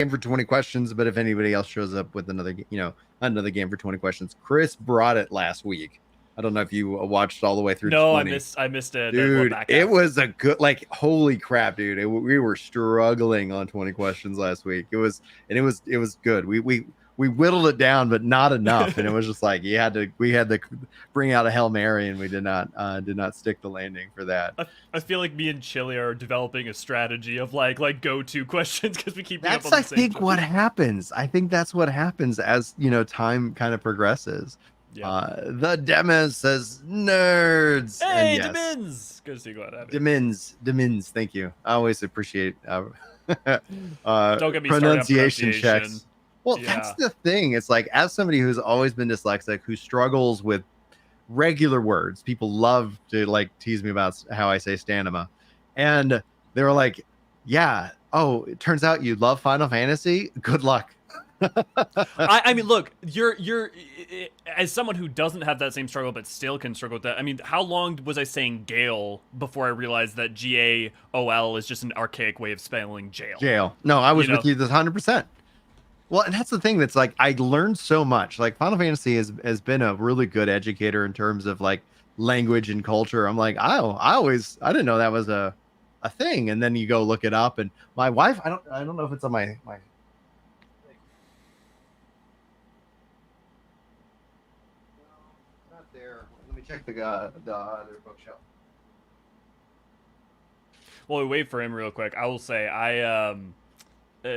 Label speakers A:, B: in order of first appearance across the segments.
A: game for 20 questions, but if anybody else shows up with another game for 20 questions, Chris brought it last week. I don't know if you watched all the way through.
B: No,
A: 20.
B: I missed it,
A: dude. It was a good, like, holy crap, dude! We were struggling on 20 questions last week. It was good. We whittled it down, but not enough, and it was just like we had to bring out a Hail Mary, and we did not stick the landing for that.
B: I feel like me and Chili are developing a strategy of like go-to questions because we keep.
A: That's I think what happens. I think that's what happens as time kind of progresses. Yeah. The Demis says nerds.
B: Hey, yes. Demins. Good to see you.
A: Demins. Thank you. I always appreciate
B: don't get me
A: pronunciation checks. Well, that's the thing. It's like, as somebody who's always been dyslexic, who struggles with regular words, people love to like tease me about how I say stanima, and they were like, "Yeah, oh, it turns out you love Final Fantasy. Good luck."
B: I mean, look, you're as someone who doesn't have that same struggle but still can struggle with that. I mean, how long was I saying Gale before I realized that GAOL is just an archaic way of spelling jail?
A: Jail. No, I was with you 100%. Well, and that's the thing that's like, I learned so much. Like, Final Fantasy has been a really good educator in terms of like language and culture. I'm like, I didn't know that was a thing. And then you go look it up, and my wife, I don't know if it's on my check the other bookshelf.
B: Well, we wait for him real quick. I will say,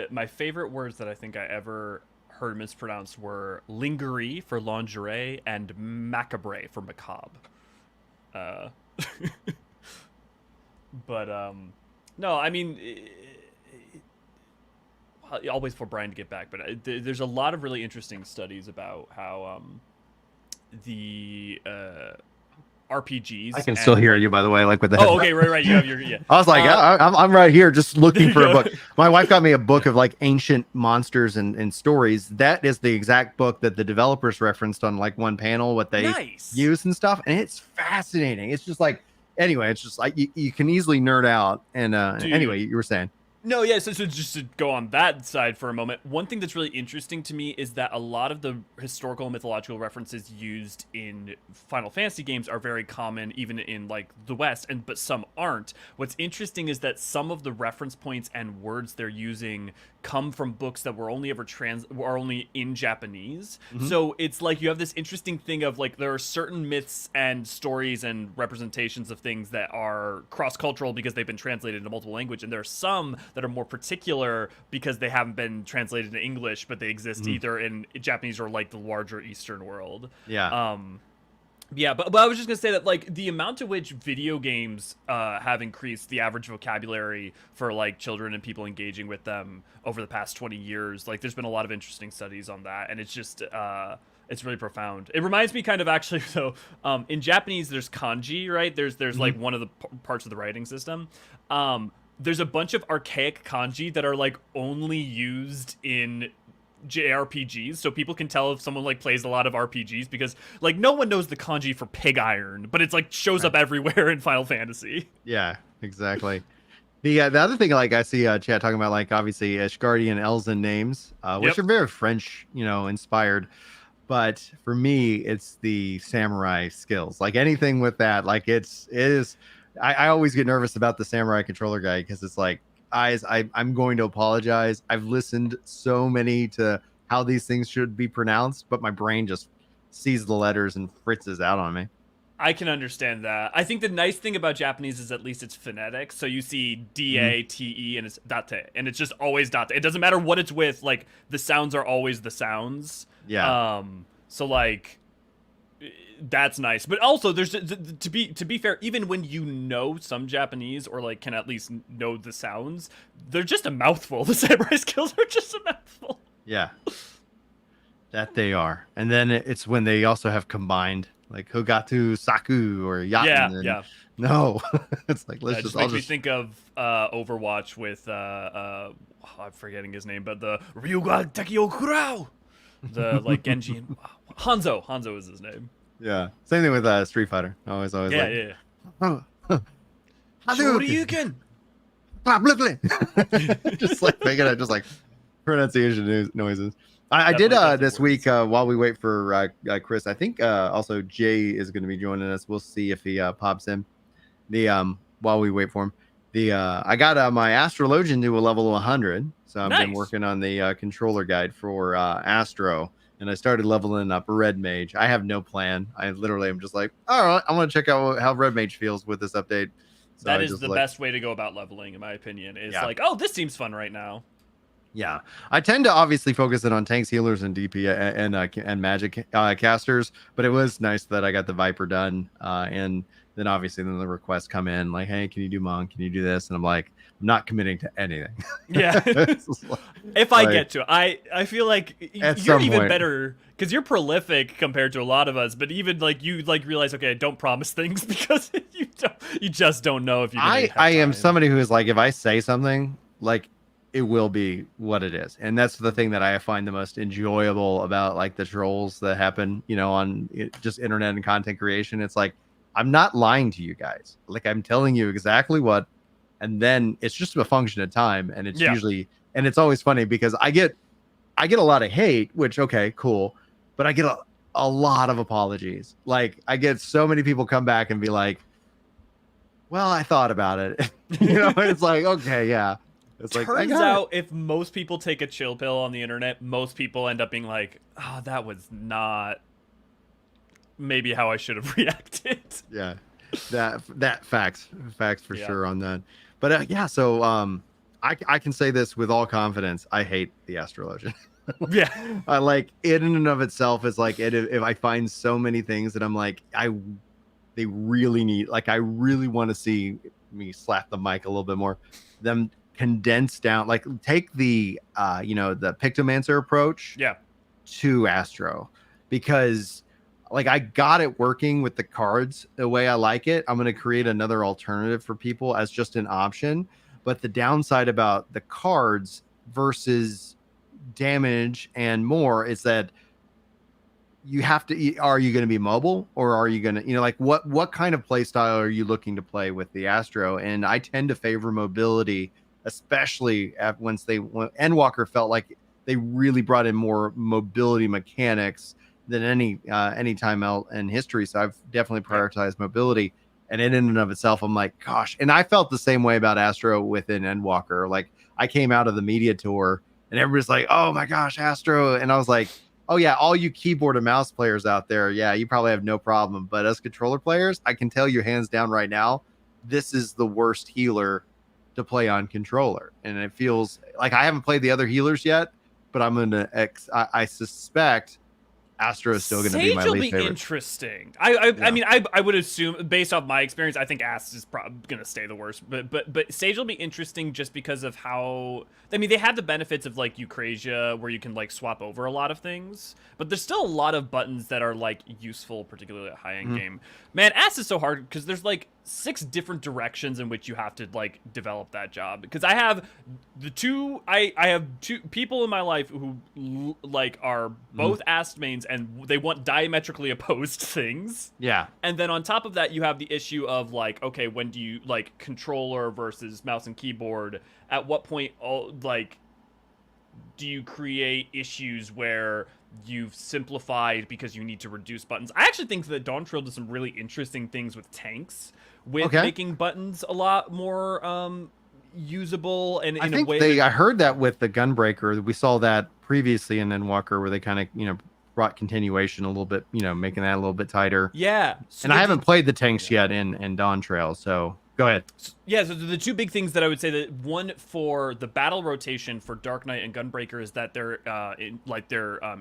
B: my favorite words that I think I ever heard mispronounced were lingerie for lingerie and macabre for macabre. But no, I mean, I'll wait for Brian to get back. But there's a lot of really interesting studies about how the RPGs.
A: I can still hear you, by the way, like with the.
B: Oh, okay, right. You have your. Yeah.
A: I was like, I'm right here, just looking for a book. My wife got me a book of like ancient monsters and stories. That is the exact book that the developers referenced on like one panel, what they use and stuff, and it's fascinating. It's just like, anyway, it's just like you can easily nerd out. And anyway, you were saying.
B: No, yeah, so just to go on that side for a moment, one thing that's really interesting to me is that a lot of the historical and mythological references used in Final Fantasy games are very common, even in, like, the West, but some aren't. What's interesting is that some of the reference points and words they're using come from books that were only only in Japanese. Mm-hmm. So it's like you have this interesting thing of, like, there are certain myths and stories and representations of things that are cross-cultural because they've been translated into multiple languages, and there are some that are more particular because they haven't been translated into English, but they exist either in Japanese or like the larger Eastern world.
A: Yeah.
B: Yeah, but I was just gonna say that like the amount to which video games have increased the average vocabulary for like children and people engaging with them over the past 20 years, like there's been a lot of interesting studies on that, and it's just it's really profound. It reminds me kind of actually, so in Japanese there's kanji, right? There's like one of the parts of the writing system. There's a bunch of archaic kanji that are like only used in JRPGs, so people can tell if someone like plays a lot of RPGs because like no one knows the kanji for pig iron, but it's like shows up everywhere in Final Fantasy.
A: Yeah, exactly. The other thing, like I see chat talking about, like obviously Ashgardian Elzen names, which are very French, inspired. But for me, it's the samurai skills. Like anything with that, like it is. I always get nervous about the samurai controller guy because it's like, I'm going to apologize. I've listened so many to how these things should be pronounced, but my brain just sees the letters and fritzes out on me.
B: I can understand that. I think the nice thing about Japanese is at least it's phonetic. So you see D-A-T-E and it's date, and it's just always date. It doesn't matter what it's with. Like the sounds are always the sounds.
A: Yeah.
B: So like, that's nice, but also there's to be fair, even when you know some Japanese or like can at least know the sounds, they're just a mouthful. The samurai skills are just a mouthful.
A: Yeah, that they are. And then it's when they also have combined like Hogatu Saku or Yatten.
B: Yeah.
A: No, it's like let's just.
B: Makes me think of Overwatch with I'm forgetting his name, but the Ryuga Tekio Kurao, the like Genji and Hanzo is his name.
A: Yeah, same thing with Street Fighter. Always
B: yeah.
A: Shoryuken. Just like making it, just like pronunciation noises. I did
B: Definitely
A: this
B: words.
A: week while we wait for Chris. I think also Jay is going to be joining us. We'll see if he pops in. The while we wait for him, the I got my astrologian to a level 100, so I've been
B: Nice.
A: working on the controller guide for Astro, and I started leveling up Red Mage. I have no plan. I literally am just like, all right, I want to check out how Red Mage feels with this update. So
B: That
A: I
B: is
A: just
B: the
A: like,
B: best way to go about leveling, in my opinion. Is
A: yeah.
B: like, oh, this seems fun right now.
A: Yeah, I tend to obviously focus it on tanks, healers, and DP and magic casters. But it was nice that I got the Viper done, and then obviously then the requests come in like, "Hey, can you do Monk? Can you do this?" And I'm like, I'm not committing to anything.
B: Yeah. If I
A: like,
B: get to, I feel like
A: at
B: you're
A: some
B: even
A: point,
B: better because you're prolific compared to a lot of us. But even like you like realize, okay, don't promise things because you just don't know if you're gonna have
A: I am
B: time.
A: somebody who is like, if I say something, like it will be what it is, and that's the thing that I find the most enjoyable about like the trolls that happen, on just internet and content creation. It's like I'm not lying to you guys. Like I'm telling you exactly what, and then it's just a function of time, and it's
B: Yeah.
A: usually, and it's always funny because I get a lot of hate, which okay, cool, but I get a lot of apologies. Like I get so many people come back and be like, well, I thought about it. It's like, okay, yeah. It's like, I
B: Turns
A: got it.
B: out if most people take a chill pill on the internet, most people end up being like, oh, that was not maybe how I should have reacted.
A: Yeah. That facts for
B: Yeah.
A: sure on that. But yeah, so I can say this with all confidence. I hate the astrologian.
B: Yeah.
A: I like it in and of itself is like if I find so many things that I'm like, they really need, like I really want to see me slap the mic a little bit more. Them condense down, like take the the Pictomancer approach
B: Yeah.
A: to Astro, because like I got it working with the cards the way I like it. I'm going to create another alternative for people as just an option. But the downside about the cards versus damage and more is that you have to, are you going to be mobile, or are you going to, like what kind of play style are you looking to play with the Astro? And I tend to favor mobility, especially once Endwalker felt like they really brought in more mobility mechanics than any time out in history. So I've definitely prioritized mobility. And in and of itself, I'm like, gosh. And I felt the same way about Astro within Endwalker. Like I came out of the media tour and everybody's like, oh my gosh, Astro. And I was like, oh yeah, all you keyboard and mouse players out there, yeah, you probably have no problem. But as controller players, I can tell you hands down right now, this is the worst healer to play on controller. And it feels like I haven't played the other healers yet, but I suspect Astro is still going to be my
B: Sage will
A: least
B: be
A: favorite.
B: interesting. I mean, I would assume based off my experience, I think Ass is probably gonna stay the worst. But Sage will be interesting just because of how. I mean, they have the benefits of like Eucrasia, where you can like swap over a lot of things, but there's still a lot of buttons that are like useful, particularly at high end game. Man, Ass is so hard because there's like 6 different directions in which you have to like develop that job. Because I have I have 2 people in my life who like are both Ass mains and they want diametrically opposed things.
A: Yeah.
B: And then on top of that, you have the issue of like, okay, when do you like controller versus mouse and keyboard? At what point, like, do you create issues where you've simplified because you need to reduce buttons? I actually think that Dawn Trail does some really interesting things with tanks, with making buttons a lot more usable and in a way.
A: I heard that with the Gunbreaker. We saw that previously in Endwalker, where they kind of brought continuation a little bit, making that a little bit tighter.
B: Yeah.
A: So and I haven't played the tanks yet in Dawn Trail, so go ahead.
B: Yeah, so the 2 big things that I would say, that one for the battle rotation for Dark Knight and Gunbreaker is that their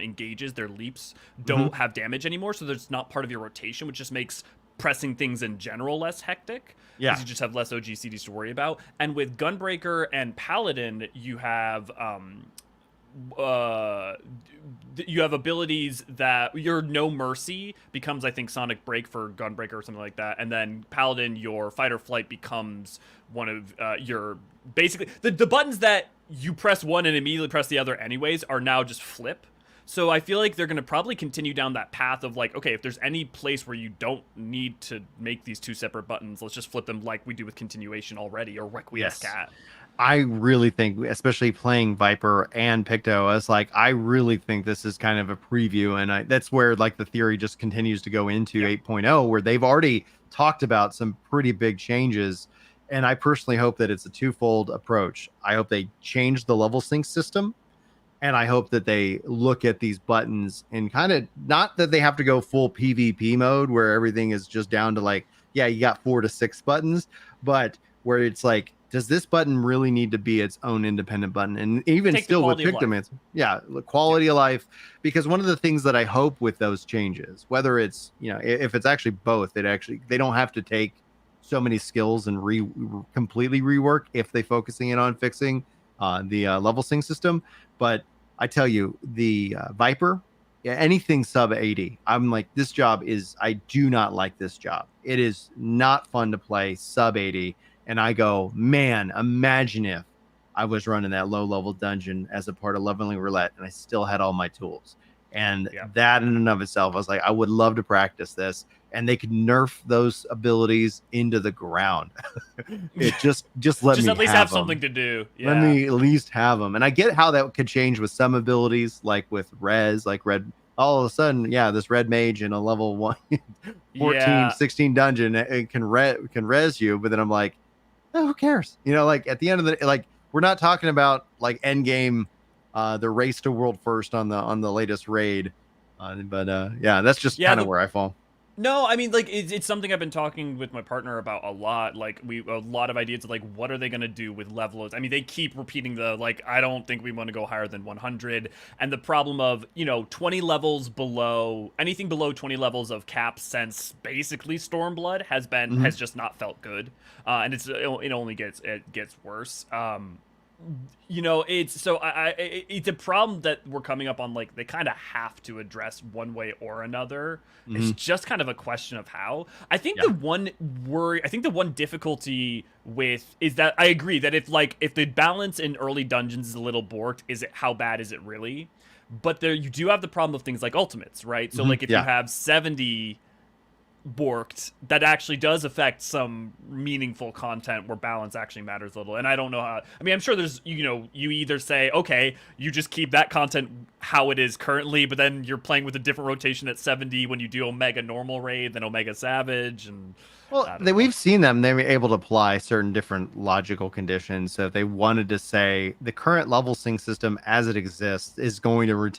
B: engages, their leaps don't have damage anymore, so there's not part of your rotation, which just makes pressing things in general less hectic.
A: Yeah,
B: you just have less OGCDs to worry about. And with Gunbreaker and Paladin, you have abilities that your No Mercy becomes, I think, Sonic Break for Gunbreaker or something like that, and then Paladin, your Fight or Flight becomes one of your basically the buttons that you press one and immediately press the other anyways are now just flip. So I feel like they're going to probably continue down that path of like, okay, if there's any place where you don't need to make these 2 separate buttons, let's just flip them like we do with continuation already, or Requiescat.
A: I really think, especially playing Viper and Picto, I was like, I really think this is kind of a preview, and that's where like the theory just continues to go into
B: Yep.
A: 8.0, where they've already talked about some pretty big changes, and I personally hope that it's a twofold approach. I hope they change the level sync system, and I hope that they look at these buttons and kind of, not that they have to go full PvP mode where everything is just down to like, yeah, you got 4 to 6 buttons, but where it's like, does this button really need to be its own independent button? And even
B: Take the
A: still with
B: quality of life.
A: Pictomancer, yeah,
B: Yep.
A: quality of life. Because one of the things that I hope with those changes, whether it's, if it's actually both, they don't have to take so many skills and completely rework if they focusing in on fixing the level sync system. But I tell you, the Viper, yeah, anything sub 80, I'm like, this job is, I do not like this job. It is not fun to play sub 80. And I go, man, imagine if I was running that low level dungeon as a part of leveling roulette and I still had all my tools. And
B: Yeah.
A: that in and of itself, I was like, I would love to practice this. And they could nerf those abilities into the ground. It just let
B: Just
A: me
B: at least
A: have
B: have
A: them.
B: something to do.
A: Let
B: Yeah.
A: me at least have them. And I get how that could change with some abilities, like with res, like red. All of a sudden, yeah, this red mage in a level 1, 14,
B: Yeah.
A: 16 dungeon, it can res you. But then I'm like, oh, who cares? Like at the end of the, like, we're not talking about like end game, the race to world first on the latest raid. But yeah, that's just
B: Yeah,
A: kind of
B: the
A: where I fall.
B: No, I mean, like, it's something I've been talking with my partner about a lot. Like, a lot of ideas of, like, what are they going to do with levelers? I mean, they keep repeating like, I don't think we want to go higher than 100. And the problem of, 20 levels below, anything below 20 levels of cap since basically Stormblood
A: Hmm.
B: has just not felt good. And it only gets worse. It's so it's a problem that we're coming up on. Like, they kind of have to address one way or another. It's
A: Hmm.
B: just kind of a question of how.
A: Yeah.
B: I think the one difficulty with is that I agree that if the balance in early dungeons is a little borked, is it how bad is it really? But there you do have the problem of things like ultimates, right? So
A: Hmm.
B: like if you
A: Yeah.
B: have 70 borked, that actually does affect some meaningful content where balance actually matters a little. And I don't know how. I mean, I'm sure there's, you either say, okay, you just keep that content how it is currently, but then you're playing with a different rotation at 70 when you do Omega normal raid than Omega Savage, and
A: Well,
B: I don't know.
A: we've seen them. They were able to apply certain different logical conditions. So if they wanted to say the current level sync system as it exists is going to we're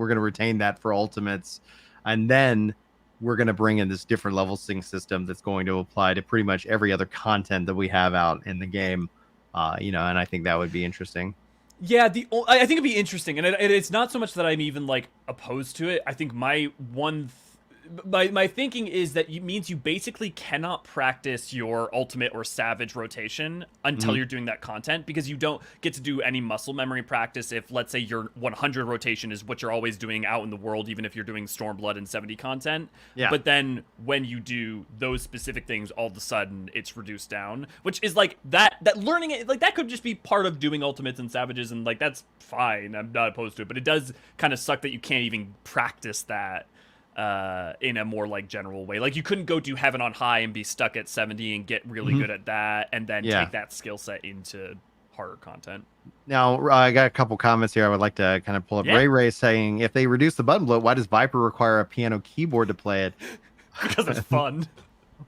A: going to retain that for ultimates. And then we're going to bring in this different level sync system that's going to apply to pretty much every other content that we have out in the game. And I think that would be interesting.
B: Yeah, I think it'd be interesting, and it's not so much that I'm even like opposed to it. I think my thinking is that it means you basically cannot practice your ultimate or savage rotation until
A: Hmm.
B: you're doing that content, because you don't get to do any muscle memory practice if, let's say, your 100 rotation is what you're always doing out in the world, even if you're doing Stormblood and 70 content.
A: Yeah.
B: But then when you do those specific things, all of a sudden it's reduced down, which is like that learning it, like that could just be part of doing ultimates and savages, and like that's fine. I'm not opposed to it, but it does kind of suck that you can't even practice that in a more like general way. Like you couldn't go do Heaven on High and be stuck at 70 and get really
A: Hmm.
B: good at that, and then
A: Yeah.
B: take that skill set into harder content.
A: Now, I got a couple comments here I would like to kind of pull up.
B: Yeah,
A: Ray saying, if they reduce the button bloat, why does Viper require a piano keyboard to play it?
B: because it's fun.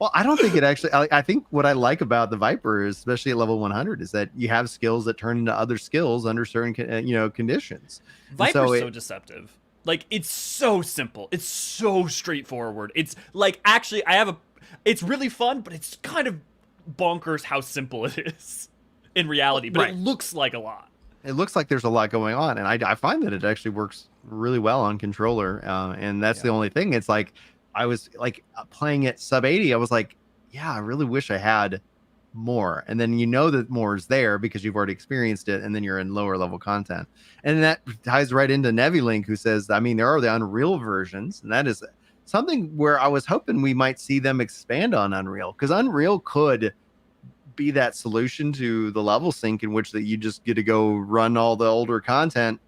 A: Well, I don't think it actually. I think what I like about the Viper, is, especially at level 100, is that you have skills that turn into other skills under certain conditions, and so
B: Viper's so deceptive. Like it's so simple. It's so straightforward. It's like actually it's really fun, but it's kind of bonkers how simple it is in reality, but it
A: right.
B: looks like a lot.
A: It looks like there's a lot going on, and I find that it actually works really well on controller, and that's the
B: Yeah.
A: only thing. It's like I was like playing it sub 80. I was like, yeah, I really wish I had more. And then that more is there because you've already experienced it, and then you're in lower level content. And that ties right into Nevulink, who says, I mean, there are the Unreal versions, and that is something where I was hoping we might see them expand on Unreal, because Unreal could be that solution to the level sync, in which that you just get to go run all the older content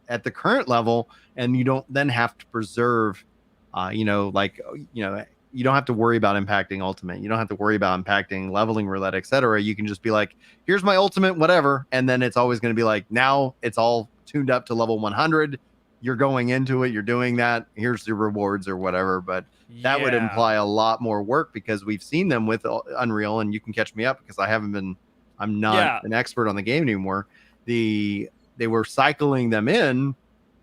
A: at the current level, and you don't then have to preserve like you don't have to worry about impacting ultimate. You don't have to worry about impacting leveling roulette, etc. You can just be like, here's my ultimate, whatever. And then it's always going to be like, now it's all tuned up to level 100. You're going into it. You're doing that. Here's the rewards or whatever. But that would
B: Yeah.
A: imply a lot more work because we've seen them with Unreal, and you can catch me up because I'm not
B: Yeah.
A: an expert on the game anymore. They were cycling them in,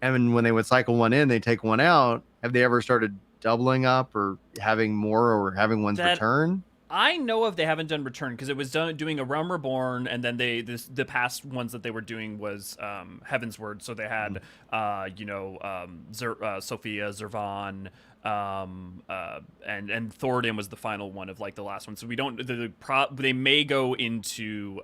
A: and when they would cycle one in, they take one out. Have they ever started doubling up or having more or having ones
B: That
A: return?
B: I know of, they haven't done Return because it was doing a Realm Reborn, and then the past ones that they were doing was Heaven's Word. So they had Sophia, Zervan, and Thoradin was the final one of like the last one. So we don't they may go into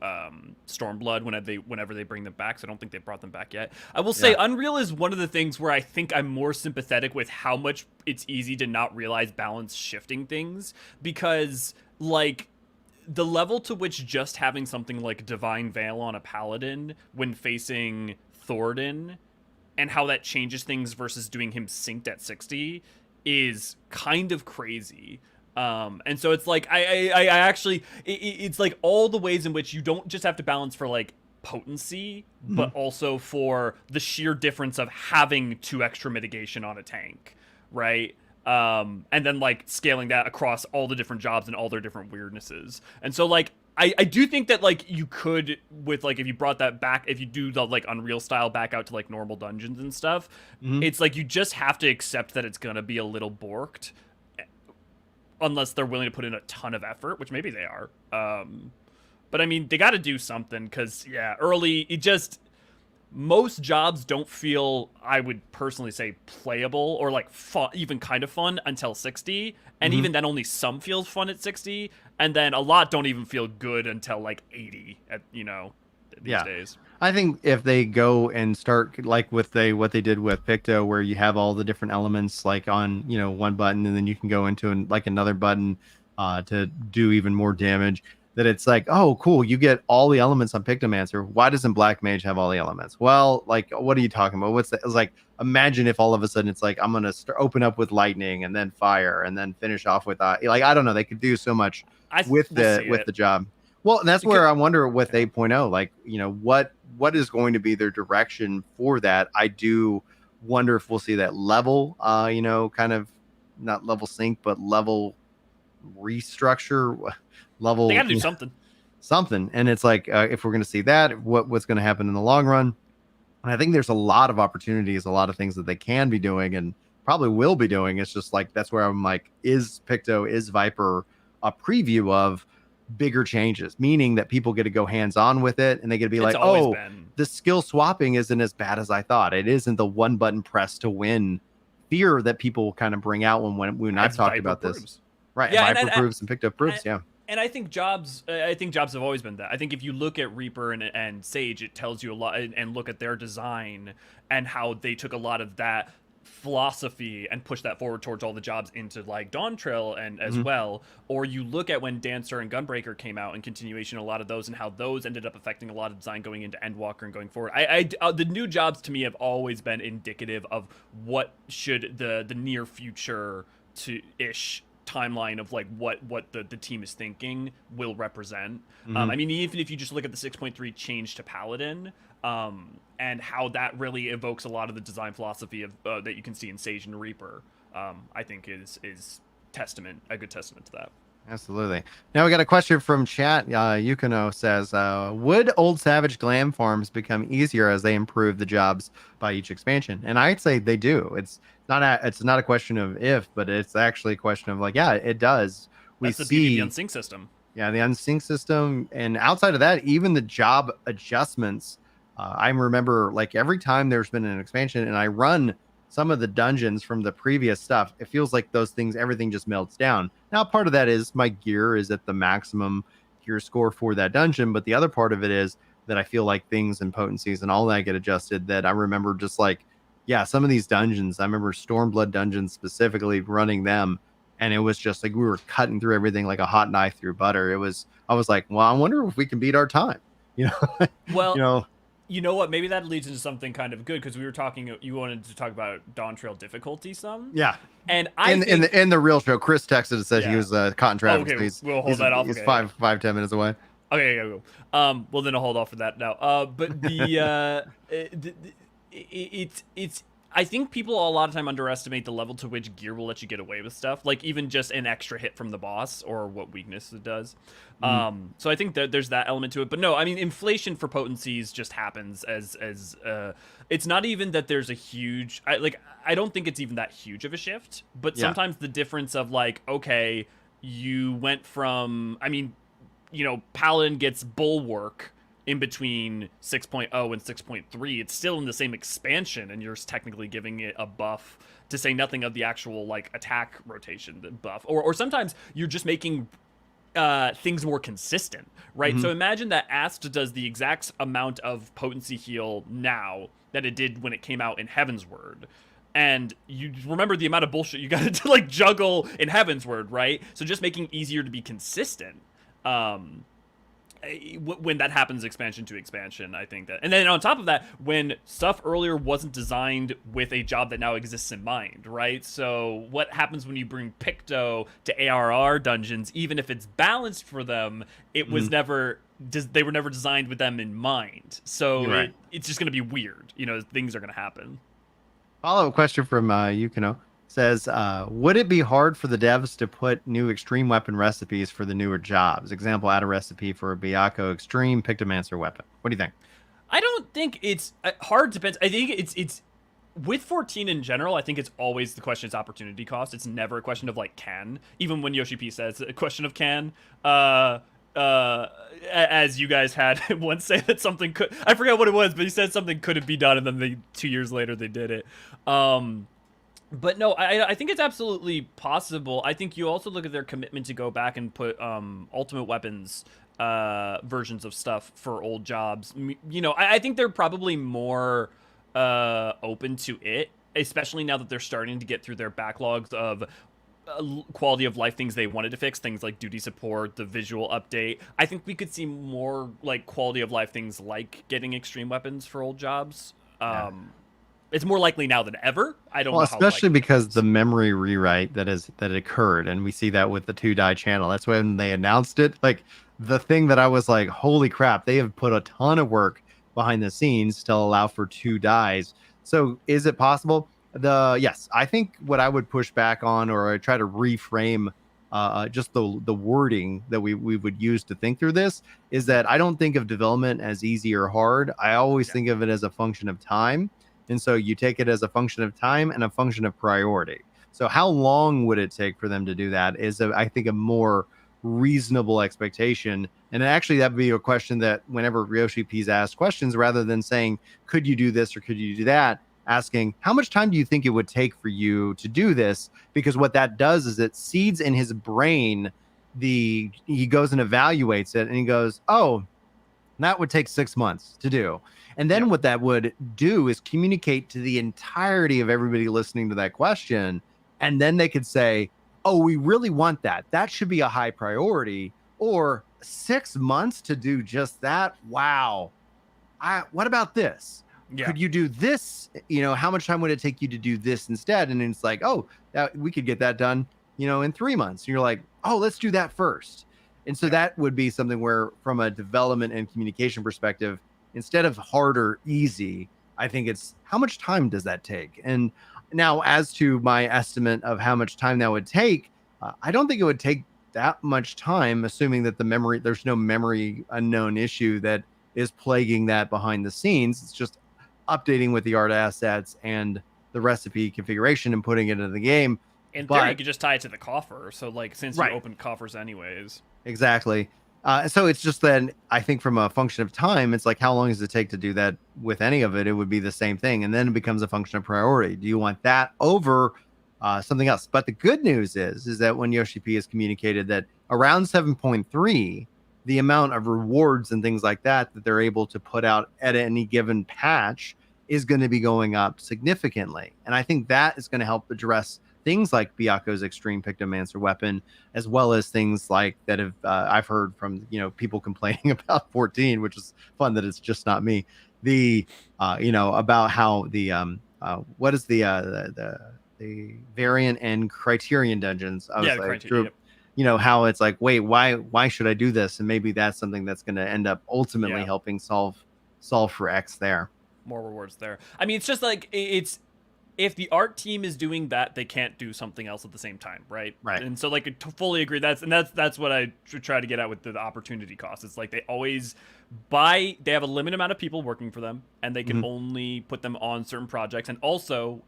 B: Stormblood whenever they bring them back. So I don't think they brought them back yet. I will say Unreal is one of the things where I think I'm more sympathetic with how much it's easy to not realize balance shifting things, because like the level to which just having something like Divine Veil on a Paladin when facing Thoradin and how that changes things versus doing him synced at 60 is kind of crazy. And so it's like I actually it's like all the ways in which you don't just have to balance for like potency, but also for the sheer difference of having 2 extra mitigation on a tank, right? And then like scaling that across all the different jobs and all their different weirdnesses. And so like I do think that like you could, with like, if you brought that back, if you do the like Unreal style back out to like normal dungeons and stuff, it's like you just have to accept that it's gonna be a little borked, unless they're willing to put in a ton of effort, which maybe they are. But I mean, they got to do something, because yeah, early it just, most jobs don't feel, I would personally say, playable or like fun, even kind of fun until 60, and even then only some feels fun at 60, and then a lot don't even feel good until like 80 at these days.
A: I think if they go and start like with what they did with Picto, where you have all the different elements like on one button, and then you can go into like another button to do even more damage. That it's like, oh, cool, you get all the elements on Pictomancer. Why doesn't Black Mage have all the elements? Well, like, what are you talking about? What's that? It's like, imagine if all of a sudden it's like, I'm gonna open up with lightning and then fire and then finish off with like, I don't know. They could do so much with the job. Well, and that's where I wonder with 8.0, like, what is going to be their direction for that. I do wonder if we'll see that level, kind of not level sync, but level restructure. Level,
B: they gotta do something,
A: and it's like if we're going to see that, what's going to happen in the long run. And I think there's a lot of opportunities, a lot of things that they can be doing and probably will be doing. It's just like, that's where I'm like, is Viper a preview of bigger changes, meaning that people get to go hands-on with it, and they get to be like, oh, the skill swapping isn't as bad as I thought. It isn't the one button press to win fear that people kind of bring out when I've talked about this. Right. Yeah, Viper proves and Picto proves. Yeah.
B: And I think jobs have always been that. I think if you look at Reaper and Sage, it tells you a lot, and look at their design and how they took a lot of that philosophy and pushed that forward towards all the jobs into like Dawn Trail and as well. Or you look at when Dancer and Gunbreaker came out, and continuation, a lot of those, and how those ended up affecting a lot of design going into Endwalker and going forward. The new jobs to me have always been indicative of what should the near future to ish timeline of like what the team is thinking will represent. I mean, even if you just look at the 6.3 change to Paladin, and how that really evokes a lot of the design philosophy of that you can see in Sage and Reaper, I think is a good testament to that.
A: Absolutely. Now we got a question from chat. Yukino says, would Old Savage glam farms become easier as they improve the jobs by each expansion? And I'd say they do. It's not a question of if, but it's actually a question of like, yeah, it does.
B: That's the beauty of the unsync system.
A: Yeah, the unsync system. And outside of that, even the job adjustments. I remember like every time there's been an expansion and I run some of the dungeons from the previous stuff, it feels like everything just melts down. Now, part of that is my gear is at the maximum gear score for that dungeon, but the other part of it is that I feel like things and potencies and all that get adjusted, that I remember just like, yeah, some of these dungeons, I remember Stormblood dungeons specifically running them, and it was just like we were cutting through everything like a hot knife through butter. I was like, well, I wonder if we can beat our time.
B: Well, You know what? Maybe that leads into something kind of good because we were talking. You wanted to talk about Dawn Trail difficulty some,
A: Yeah.
B: and I think
A: In the real show, Chris texted and said he
B: yeah.
A: was caught in
B: Oh,
A: traffic,
B: okay,
A: so
B: we'll hold that off.
A: he's
B: Okay, yeah.
A: 10 minutes away.
B: Okay, yeah, well then I'll hold off for that now. But it's I think people a lot of time underestimate the level to which gear will let you get away with stuff, like even just an extra hit from the boss or what weakness it does. So I think that there's that element to it. But no, I mean inflation for potencies just happens as it's not even that there's a huge I don't think it's even that huge of a shift, but sometimes the difference of like, okay, you went from Paladin gets Bulwark in between 6.0 and 6.3. It's still in the same expansion, and you're technically giving it a buff, to say nothing of the actual like attack rotation buff. Or sometimes you're just making things more consistent, right? So imagine that Ast does the exact amount of potency heal now that it did when it came out in Heavensward. And you remember the amount of bullshit you got to like juggle in Heavensward, right? So just making easier to be consistent. When that happens expansion to expansion, I think that. And then on top of that, when stuff earlier wasn't designed with a job that now exists in mind, right? So what happens when you bring Picto to ARR dungeons, even if it's balanced for them, it was never they were never designed with them in mind. So it's just going to be weird. Things are going to happen.
A: Follow-up question from Yukino says, would it be hard for the devs to put new extreme weapon recipes for the newer jobs? Example, add a recipe for a Byakko extreme Pictomancer weapon. What do you think?
B: I don't think it's hard. Depends. I think it's with 14 in general. I think it's always the question is opportunity cost. It's never a question of like can. Even when Yoshi P says a question of can. As you guys had once say that something could. I forget what it was, but he said something couldn't be done, and then 2 years later they did it. But no, I think it's absolutely possible. I think you also look at their commitment to go back and put Ultimate Weapons versions of stuff for old jobs. I think they're probably more open to it, especially now that they're starting to get through their backlogs of quality of life things they wanted to fix, things like duty support, the visual update. I think we could see more like quality of life things like getting extreme weapons for old jobs. It's more likely now than ever. I don't know.
A: Especially because the memory rewrite that occurred, and we see that with the 2-die channel. That's when they announced it. Like the thing that I was like, holy crap, they have put a ton of work behind the scenes to allow for 2 dies. So is it possible? Yes, I think what I would push back on, or I try to reframe just the wording that we would use to think through this, is that I don't think of development as easy or hard. I always think of it as a function of time. And so you take it as a function of time and a function of priority. So how long would it take for them to do that is, I think, a more reasonable expectation. And actually, that would be a question that whenever Yoshi P's asked questions, rather than saying, could you do this or could you do that, asking, how much time do you think it would take for you to do this? Because what that does is it seeds in his brain, he goes and evaluates it and he goes, oh, that would take 6 months to do. And then what that would do is communicate to the entirety of everybody listening to that question. And then they could say, oh, we really want that. That should be a high priority. Or 6 months to do just that. Wow. What about this? Yeah. Could you do this? How much time would it take you to do this instead? And it's like, oh, we could get that done, in 3 months. And you're like, oh, let's do that first. And so that would be something where, from a development and communication perspective, instead of hard or easy, I think it's how much time does that take? And now, as to my estimate of how much time that would take, I don't think it would take that much time, assuming that there's no memory unknown issue that is plaguing that behind the scenes. It's just updating with the art assets and the recipe configuration and putting it into the game.
B: In theory, you could just tie it to the coffer. So, since you open coffers anyways.
A: Exactly. So it's just then, I think from a function of time, it's like, how long does it take to do that with any of it? It would be the same thing. And then it becomes a function of priority. Do you want that over something else? But the good news is that when Yoshi P has communicated that around 7.3, the amount of rewards and things like that they're able to put out at any given patch is going to be going up significantly. And I think that is going to help address things like Byakko's extreme Pictomancer weapon, as well as things like that have I've heard from people complaining about 14, which is fun that it's just not me. the about how the what is the variant and criterion dungeons. I
B: Yeah,
A: was
B: the
A: like,
B: criteria.
A: Drew, how it's like, wait, why should I do this? And maybe that's something that's going to end up ultimately helping solve for X there.
B: More rewards there. I mean, it's just like it's if the art team is doing that, they can't do something else at the same time, right?
A: Right.
B: And so, like, I fully agree. That's what I try to get at with the opportunity cost. It's like they always they have a limited amount of people working for them, and they can only put them on certain projects. And also,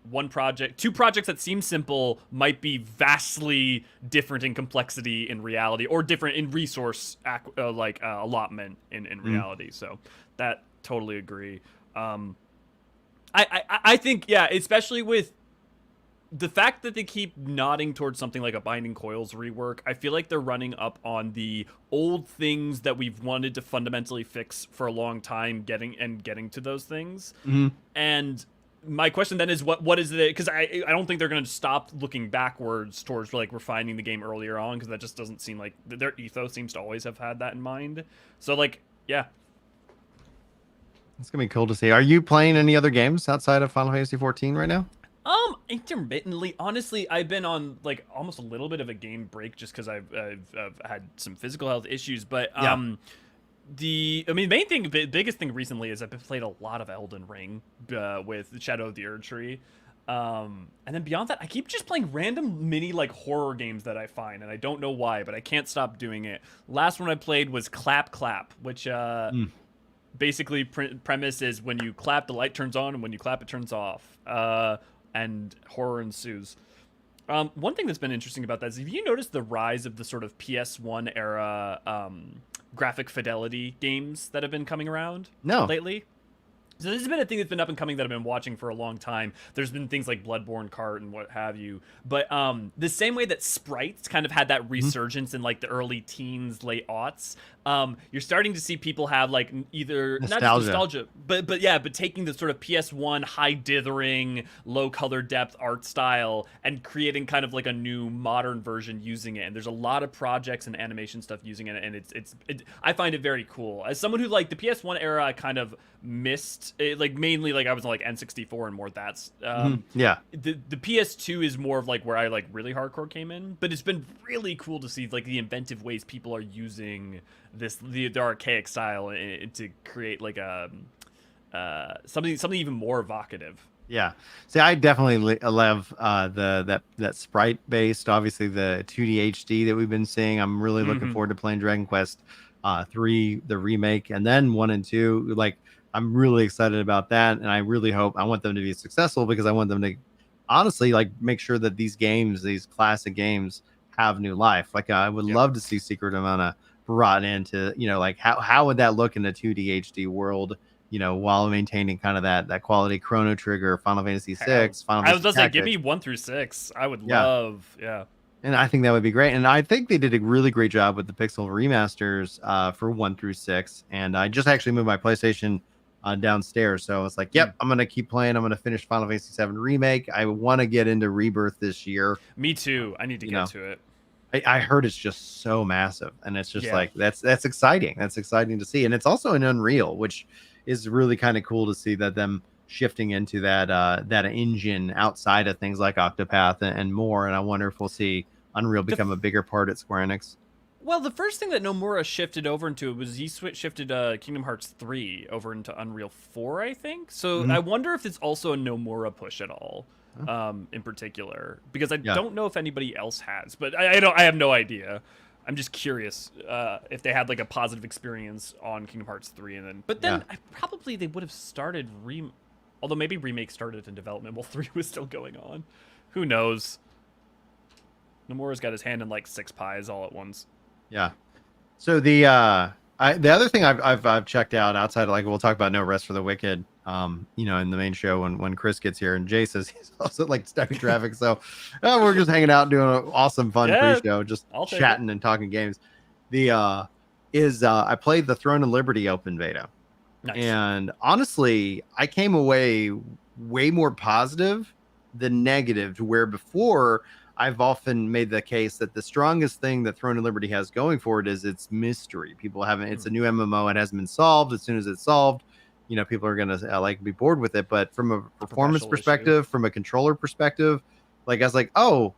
B: two projects that seem simple might be vastly different in complexity in reality, or different in resource allotment in reality. So that totally agree. I think, yeah, especially with the fact that they keep nodding towards something like a Binding Coils rework, I feel like they're running up on the old things that we've wanted to fundamentally fix for a long time, getting to those things. And my question then is, what is it? Because I don't think they're going to stop looking backwards towards like refining the game earlier on, because that just doesn't seem like their ethos seems to always have had that in mind. So like, yeah.
A: It's gonna be cool to see. Are you playing any other games outside of Final Fantasy 14 right now?
B: Intermittently, honestly, I've been on like almost a little bit of a game break just because I've had some physical health issues. But the biggest thing recently is I've been playing a lot of Elden Ring with Shadow of the Erdtree. And then beyond that, I keep just playing random mini like horror games that I find, and I don't know why, but I can't stop doing it. Last one I played was Clap Clap, which basically premise is when you clap, the light turns on, and when you clap, it turns off. And horror ensues. One thing that's been interesting about that is, have you noticed the rise of the sort of PS1 era graphic fidelity games that have been coming around lately? So this has been a thing that's been up and coming that I've been watching for a long time. There's been things like Bloodborne Kart and what have you. But the same way that sprites kind of had that resurgence in like the early teens, late aughts, you're starting to see people have like either not just nostalgia, but taking the sort of PS1 high dithering, low color depth art style and creating kind of like a new modern version using it. And there's a lot of projects and animation stuff using it, and I find it very cool. As someone who like the PS1 era, I kind of missed it, like mainly like I was on like N64 and more that's the PS2 is more of like where I like really hardcore came in, but it's been really cool to see like the inventive ways people are using the archaic style to create like a something even more evocative.
A: Yeah. See, I definitely love that sprite based, obviously the 2D HD that we've been seeing. I'm really looking forward to playing Dragon Quest 3, the remake, and then 1 and 2. Like, I'm really excited about that, and I really hope, I want them to be successful, because I want them to honestly like make sure that these classic games have new life. Like, I would love to see Secret of Mana brought into, like how would that look in a 2D HD world, while maintaining kind of that quality. Chrono Trigger, Final Fantasy 6,
B: I was just like, give me 1 through 6. I would love,
A: And I think that would be great. And I think they did a really great job with the Pixel remasters for 1 through 6. And I just actually moved my PlayStation downstairs, so it's like, yep, I'm gonna keep playing. I'm gonna finish Final Fantasy 7 remake. I want to get into Rebirth this year.
B: Me too. I need to get to it.
A: I heard it's just so massive, and it's just like that's exciting. That's exciting to see, and it's also in Unreal, which is really kind of cool to see that them shifting into that engine outside of things like Octopath and more. And I wonder if we'll see Unreal become a bigger part at Square Enix.
B: Well, the first thing that Nomura shifted over into was he shifted Kingdom Hearts 3 over into Unreal 4, I think. So I wonder if it's also a Nomura push at all, in particular, because I don't know if anybody else has, but I have no idea. I'm just curious if they had like a positive experience on Kingdom Hearts 3, and then probably they would have started although maybe remake started in development while 3 was still going on. Who knows? Nomura's got his hand in like 6 pies all at once.
A: Yeah. So the other thing I've checked out outside of, like, we'll talk about No Rest for the Wicked, in the main show when Chris gets here, and Jay says he's also like stuck in traffic. So we're just hanging out doing an awesome fun pre-show, just chatting and talking games. I played the Throne of Liberty open beta. Nice. And honestly, I came away way more positive than negative, to where before I've often made the case that the strongest thing that Throne of Liberty has going for it is its mystery. People haven't, it's a new MMO. It hasn't been solved. As soon as it's solved, people are gonna like be bored with it. But from a performance
B: Professional issue.
A: perspective, from a controller perspective, like I was like, oh,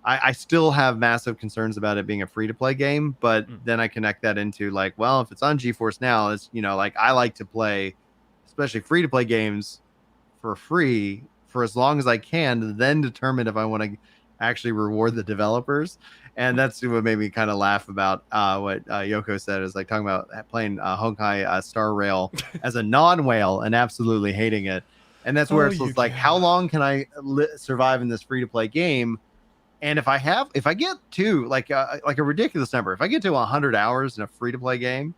A: I still have massive concerns about it being a free to play game. But
B: Mm.
A: then I connect that into like, well, if it's on GeForce Now, it's like I like to play, especially free to play games for free for as long as I can, then determine if I want to actually reward the developers. And that's what made me kind of laugh about what Yoko said, is like talking about playing Honkai Star Rail as a non-whale and absolutely hating it. And that's where
B: Oh,
A: it's
B: you
A: just like,
B: can.
A: how long can I survive in this free to play game? And if I get to like a ridiculous number, if I get to 100 hours in a free to play game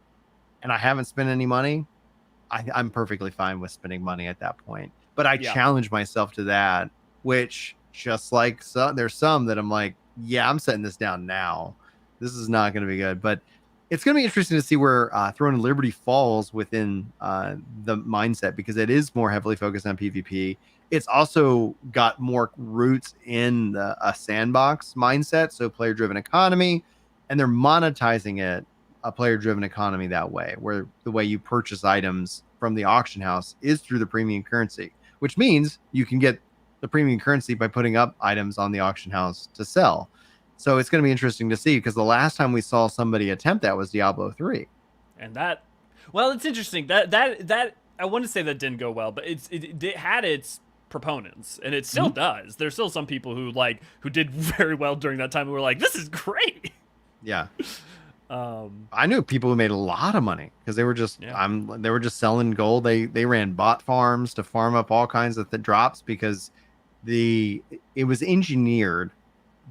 A: and I haven't spent any money, I'm perfectly fine with spending money at that point. But I
B: Yeah.
A: challenge myself to that, which just like there's some that I'm like, yeah, I'm setting this down now. This is not going to be good. But it's going to be interesting to see where Throne of Liberty falls within the mindset, because it is more heavily focused on PvP. It's also got more roots in a sandbox mindset, so player-driven economy, and they're monetizing it a player-driven economy that way, where the way you purchase items from the auction house is through the premium currency, which means you can get the premium currency by putting up items on the auction house to sell. So it's going to be interesting to see, because the last time we saw somebody attempt that was Diablo 3.
B: And that, well, it's interesting that I want to say that didn't go well, but it had its proponents, and it still
A: Mhm.
B: does. There's still some people who did very well during that time, who were like, this is great.
A: Yeah.
B: um
A: I knew people who made a lot of money because they were just
B: yeah.
A: they were just selling gold. They ran bot farms to farm up all kinds of drops, because it was engineered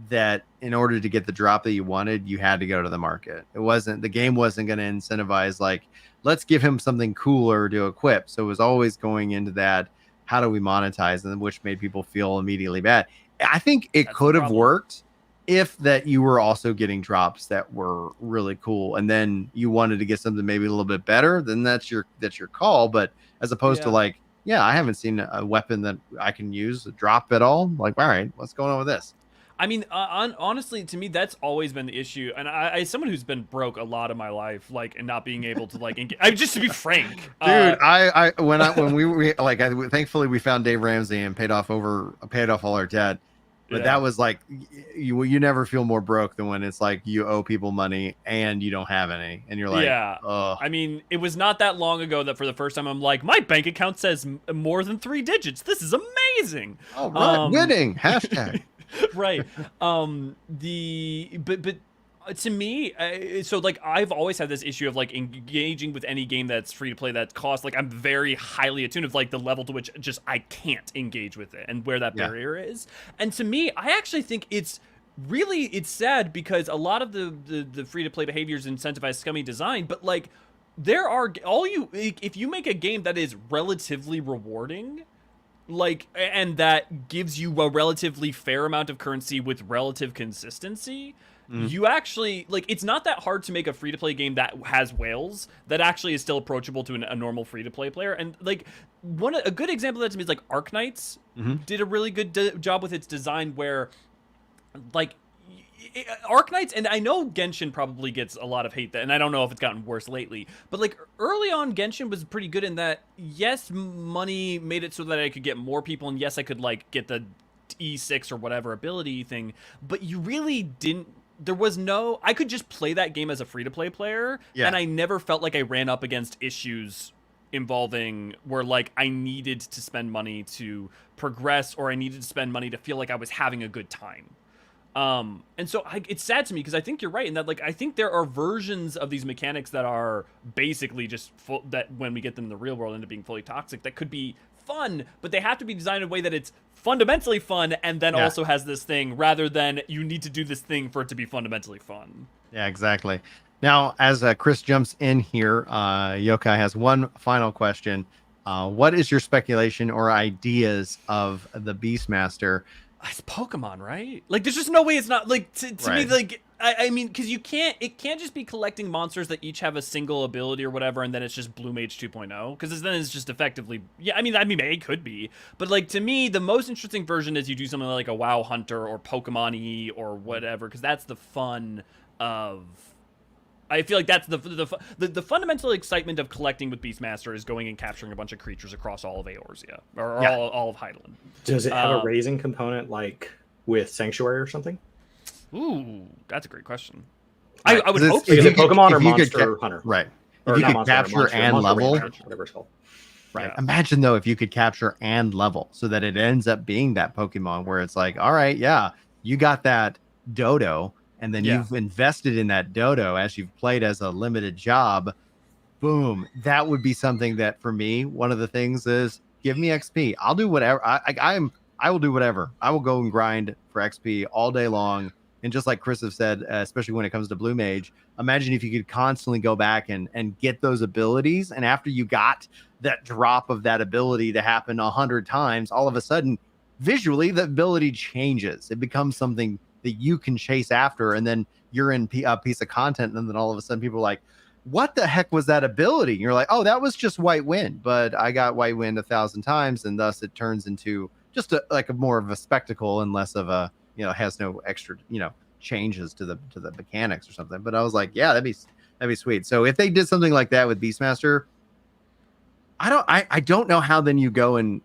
A: that in order to get the drop that you wanted, you had to go to the market. The game wasn't going to incentivize like, let's give him something cooler to equip. So it was always going into that, how do we monetize, and which made people feel immediately bad. I think it
B: That's the
A: could have
B: problem.
A: worked if that you were also getting drops that were really cool, and then you wanted to get something maybe a little bit better, then that's your call. But as opposed to
B: Yeah.
A: like, yeah, I haven't seen a weapon that I can use a drop at all. Like, all right, what's going on with this?
B: I mean, honestly, to me, that's always been the issue. And as someone who's been broke a lot of my life, like, and not being able to like, I just to be frank,
A: Dude, when we were like, thankfully we found Dave Ramsey and paid off all our debt. But
B: yeah.
A: that was like, you never feel more broke than when it's like you owe people money and you don't have any, and you're like,
B: Yeah.
A: oh,
B: I mean, it was not that long ago that for the first time I'm like, my bank account says more than 3 digits. This is amazing.
A: all right, winning hashtag.
B: Right. But to me, so like I've always had this issue of like engaging with any game that's free to play that costs, like I'm very highly attuned of like the level to which just I can't engage with it and where that
A: Yeah.
B: barrier is. And to me, I actually think it's sad, because a lot of the free to play behaviors incentivize scummy design, but like there are if you make a game that is relatively rewarding, like, and that gives you a relatively fair amount of currency with relative consistency,
A: Mm.
B: you actually like, it's not that hard to make a free to play game that has whales that actually is still approachable to a normal free to play player. And like a good example of that to me is like Arknights
A: Mm-hmm.
B: did a really good job with its design, where like Arknights, and I know Genshin probably gets a lot of hate, and I don't know if it's gotten worse lately, but like early on Genshin was pretty good in that, yes, money made it so that I could get more people, and yes, I could like get the E6 or whatever ability thing, but you really didn't, there was no, I could just play that game as a free-to-play player,
A: Yeah.
B: and I never felt like I ran up against issues involving where like I needed to spend money to progress, or I needed to spend money to feel like I was having a good time. And so it's sad to me, because I think you're right in that, like, I think there are versions of these mechanics that are basically just that when we get them in the real world end up being fully toxic, that could be fun, but they have to be designed in a way that it's fundamentally fun, and then also has this thing, rather than you need to do this thing for it to be fundamentally fun.
A: Yeah, exactly. Now, as Chris jumps in here, Yokai has one final question. What is your speculation or ideas of the Beastmaster?
B: It's Pokemon, right? Like, there's just no way it's not, like, to me,
A: Right.
B: like, I mean, because it can't just be collecting monsters that each have a single ability or whatever, and then it's just Blue Mage 2.0, because then it's just effectively, yeah, I mean, it could be, but, like, to me, the most interesting version is you do something like a WoW Hunter or Pokemon-y or whatever, because that's the fun of I feel like that's the fundamental excitement of collecting with Beastmaster is going and capturing a bunch of creatures across all of Eorzea or all of Heidelin.
C: Does it have a raising component like with Sanctuary or something?
B: Ooh, that's a great question.
C: Right.
B: I would hope
C: so. Is it Pokemon or Monster Hunter?
A: Right.
C: Or
A: if you
C: not
A: could
C: Monster
A: capture
C: Hunter,
A: and level,
C: whatever it's called.
A: Right. Yeah. Imagine though if you could capture and level so that it ends up being that Pokemon where it's like, all right, yeah, you got that dodo, and then you've invested in that dodo as you've played as a limited job. Boom. That would be something that for me, one of the things is give me XP. I'll do whatever. I will do whatever. I will go and grind for XP all day long. And just like Chris have said, especially when it comes to Blue Mage, imagine if you could constantly go back and get those abilities. And after you got that drop of that ability to happen 100 times, all of a sudden, visually, the ability changes. It becomes something that you can chase after. And then you're in a piece of content. And then all of a sudden, people are like, what the heck was that ability? And you're like, oh, that was just White Wind. But I got White Wind 1,000 times. And thus it turns into just a more of a spectacle and less of a, has no extra, changes to the mechanics or something. But I was like, yeah, that'd be sweet. So if they did something like that with Beastmaster, I don't know how then you go and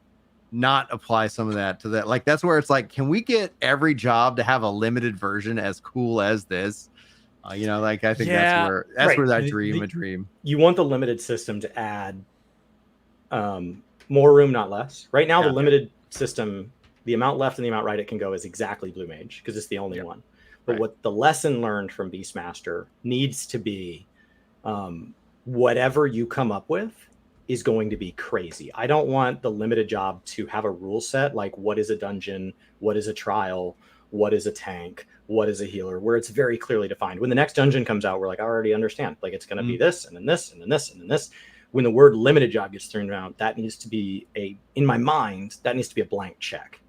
A: not apply some of that to that. Like, that's where it's like, can we get every job to have a limited version as cool as this? I think that's where that dream.
C: You want the limited system to add more room, not less. Right now, the limited system, the amount left and the amount right it can go is exactly Blue Mage because it's the only one. But what the lesson learned from Beastmaster needs to be, whatever you come up with is going to be crazy. I don't want the limited job to have a rule set like what is a dungeon, what is a trial, what is a tank, what is a healer, where it's very clearly defined. When the next dungeon comes out, we're like, I already understand. Like, it's going to be this, and then this, and then this, and then this. When the word limited job gets thrown around, that needs to be in my mind, that needs to be a blank check.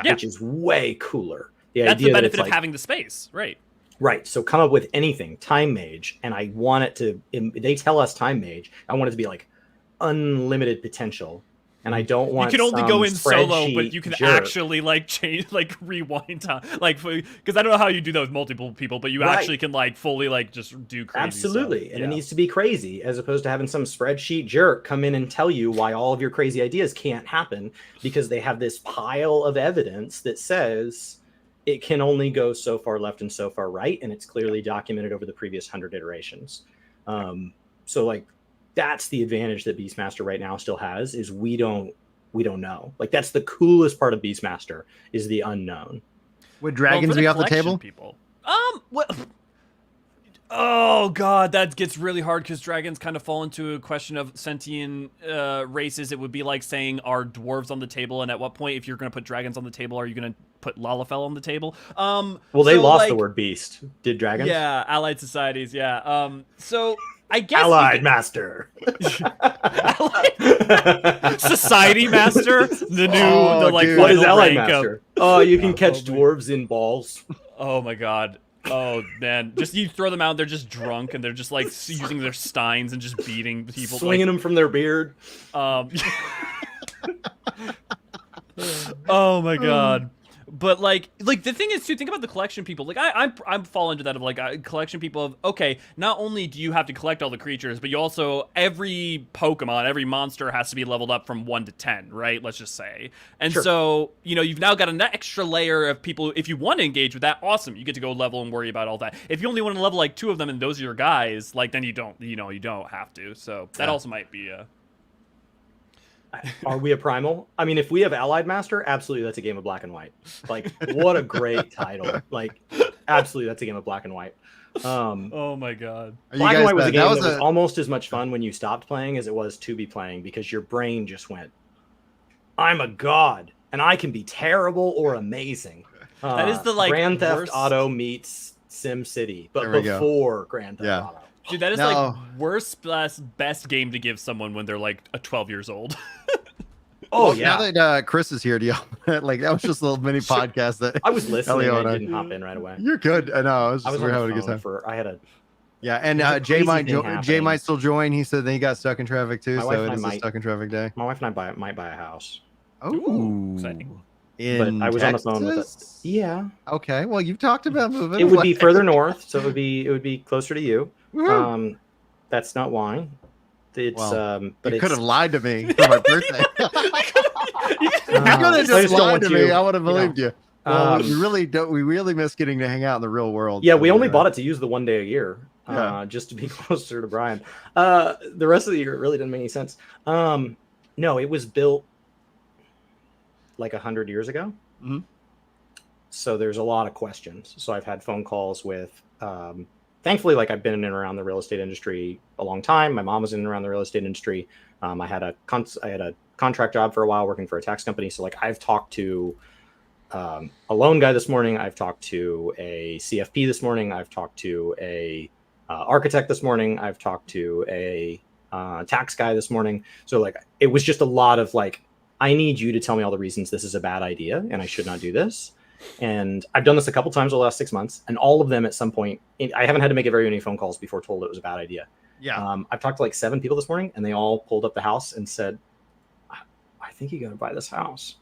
C: Which is way cooler.
B: That's the benefit of having the space, right?
C: Right. So come up with anything, Time Mage, and I want it to, they tell us Time Mage, I want it to be like unlimited potential. And I don't want
B: you can only go in solo, but you can actually like change, like rewind time, like because I don't know how you do that with multiple people, but you actually can like fully like just do crazy.
C: Absolutely,
B: stuff.
C: And it needs to be crazy as opposed to having some spreadsheet jerk come in and tell you why all of your crazy ideas can't happen because they have this pile of evidence that says it can only go so far left and so far right, and it's clearly documented over the previous 100 iterations. So like. That's the advantage that Beastmaster right now still has is we don't know. Like that's the coolest part of Beastmaster is the unknown.
A: Would dragons be off the table?
B: People. Oh god, that gets really hard because dragons kind of fall into a question of sentient races. It would be like saying are dwarves on the table, and at what point, if you're going to put dragons on the table, are you going to put Lalafell on the table?
C: Well, they lost the word beast. Did dragons?
B: Yeah, allied societies. Yeah. So. I guess
C: Allied Master.
B: Society Master. The new
C: what is Allied Master? You can catch dwarves in balls.
B: Oh my god. Oh man. Just you throw them out, they're just drunk and they're just like using their steins and just beating people.
C: Swinging them from their beard.
B: Oh my god. But like the thing is to think about the collection people. Like I fall into that of like collection people of okay, not only do you have to collect all the creatures, but you also every Pokemon, every monster has to be leveled up from 1 to 10, right? Let's just say. And so you've now got an extra layer of people. If you want to engage with that, awesome. You get to go level and worry about all that. If you only want to level like 2 of them and those are your guys, like then you don't have to. So that also might be a.
C: Are we a primal? I mean, if we have Allied Master, absolutely that's a game of black and white. Like, what a great title. Like, absolutely that's a game of black and white.
B: Oh my god.
C: Black and white was a game that was almost as much fun when you stopped playing as it was to be playing because your brain just went, I'm a god and I can be terrible or amazing.
B: That is the like
C: Grand Theft Auto meets Sim City, but before Grand Theft Auto.
B: Dude, that is like worst best game to give someone when they're like 12 years old.
A: Now that Chris is here, like that was just a little mini podcast that
C: I was listening. I didn't hop in right away.
A: You're good. I know.
C: I was having a good time. And
A: Jay might still join. He said that he got stuck in traffic too, so it is a stuck in traffic day.
C: My wife and I might buy a house.
A: Oh,
B: exciting.
C: But I was
A: Texas?
C: on the phone with it. Yeah.
A: Okay. Well, you've talked about moving.
C: It would be further north, so it would be closer to you. That's not why. It's
A: but you could have lied to me for my birthday. You could have just lied to me. I would have believed you. Well, we really miss getting to hang out in the real world.
C: Yeah, we only bought it to use the one day a year, just to be closer to Brian. The rest of the year, it really didn't make any sense. No, it was built like 100 years ago.
A: Mm-hmm.
C: So there's a lot of questions. So I've had phone calls with, thankfully, like I've been in and around the real estate industry a long time. My mom was in and around the real estate industry. I had a contract job for a while working for a tax company. So like I've talked to a loan guy this morning. I've talked to a CFP this morning. I've talked to a architect this morning. I've talked to a tax guy this morning. So like it was just a lot of like, I need you to tell me all the reasons this is a bad idea and I should not do this. And I've done this a couple times over the last 6 months, and all of them at some point, I haven't had to make very many phone calls before told it was a bad idea.
A: Yeah.
C: I've talked to like 7 people this morning, and they all pulled up the house and said, I think you got to buy this house.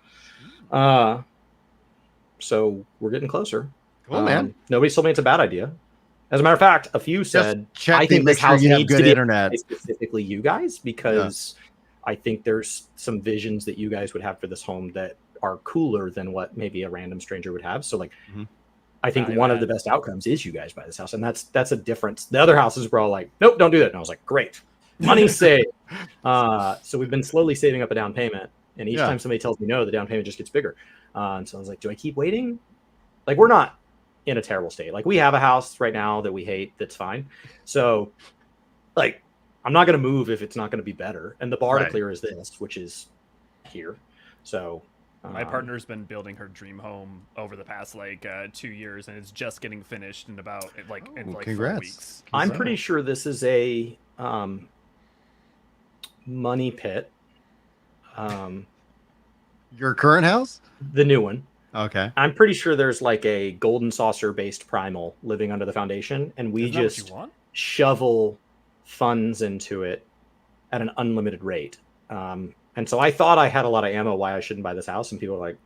C: So we're getting closer.
A: Cool, man.
C: Nobody told me it's a bad idea. As a matter of fact, a few said, I think this house needs to be internet. Specifically you guys, because I think there's some visions that you guys would have for this home that are cooler than what maybe a random stranger would have. So like, I think one of the best outcomes is you guys buy this house. And that's a difference. The other houses were all like, nope, don't do that. And I was like, great, money saved. So we've been slowly saving up a down payment. And each time somebody tells me no, the down payment just gets bigger. And so I was like, do I keep waiting? Like, we're not in a terrible state. Like, we have a house right now that we hate. That's fine. So like, I'm not going to move if it's not going to be better. And the bar to clear is this, which is here. So
B: my partner's been building her dream home over the past 2 years, and it's just getting finished in about 4 weeks.
C: I'm pretty sure this is a money pit.
A: Your current house?
C: The new one.
A: Okay.
C: I'm pretty sure there's like a golden saucer based primal living under the foundation, and we just shovel funds into it at an unlimited rate. And so I thought I had a lot of ammo why I shouldn't buy this house, and people are like,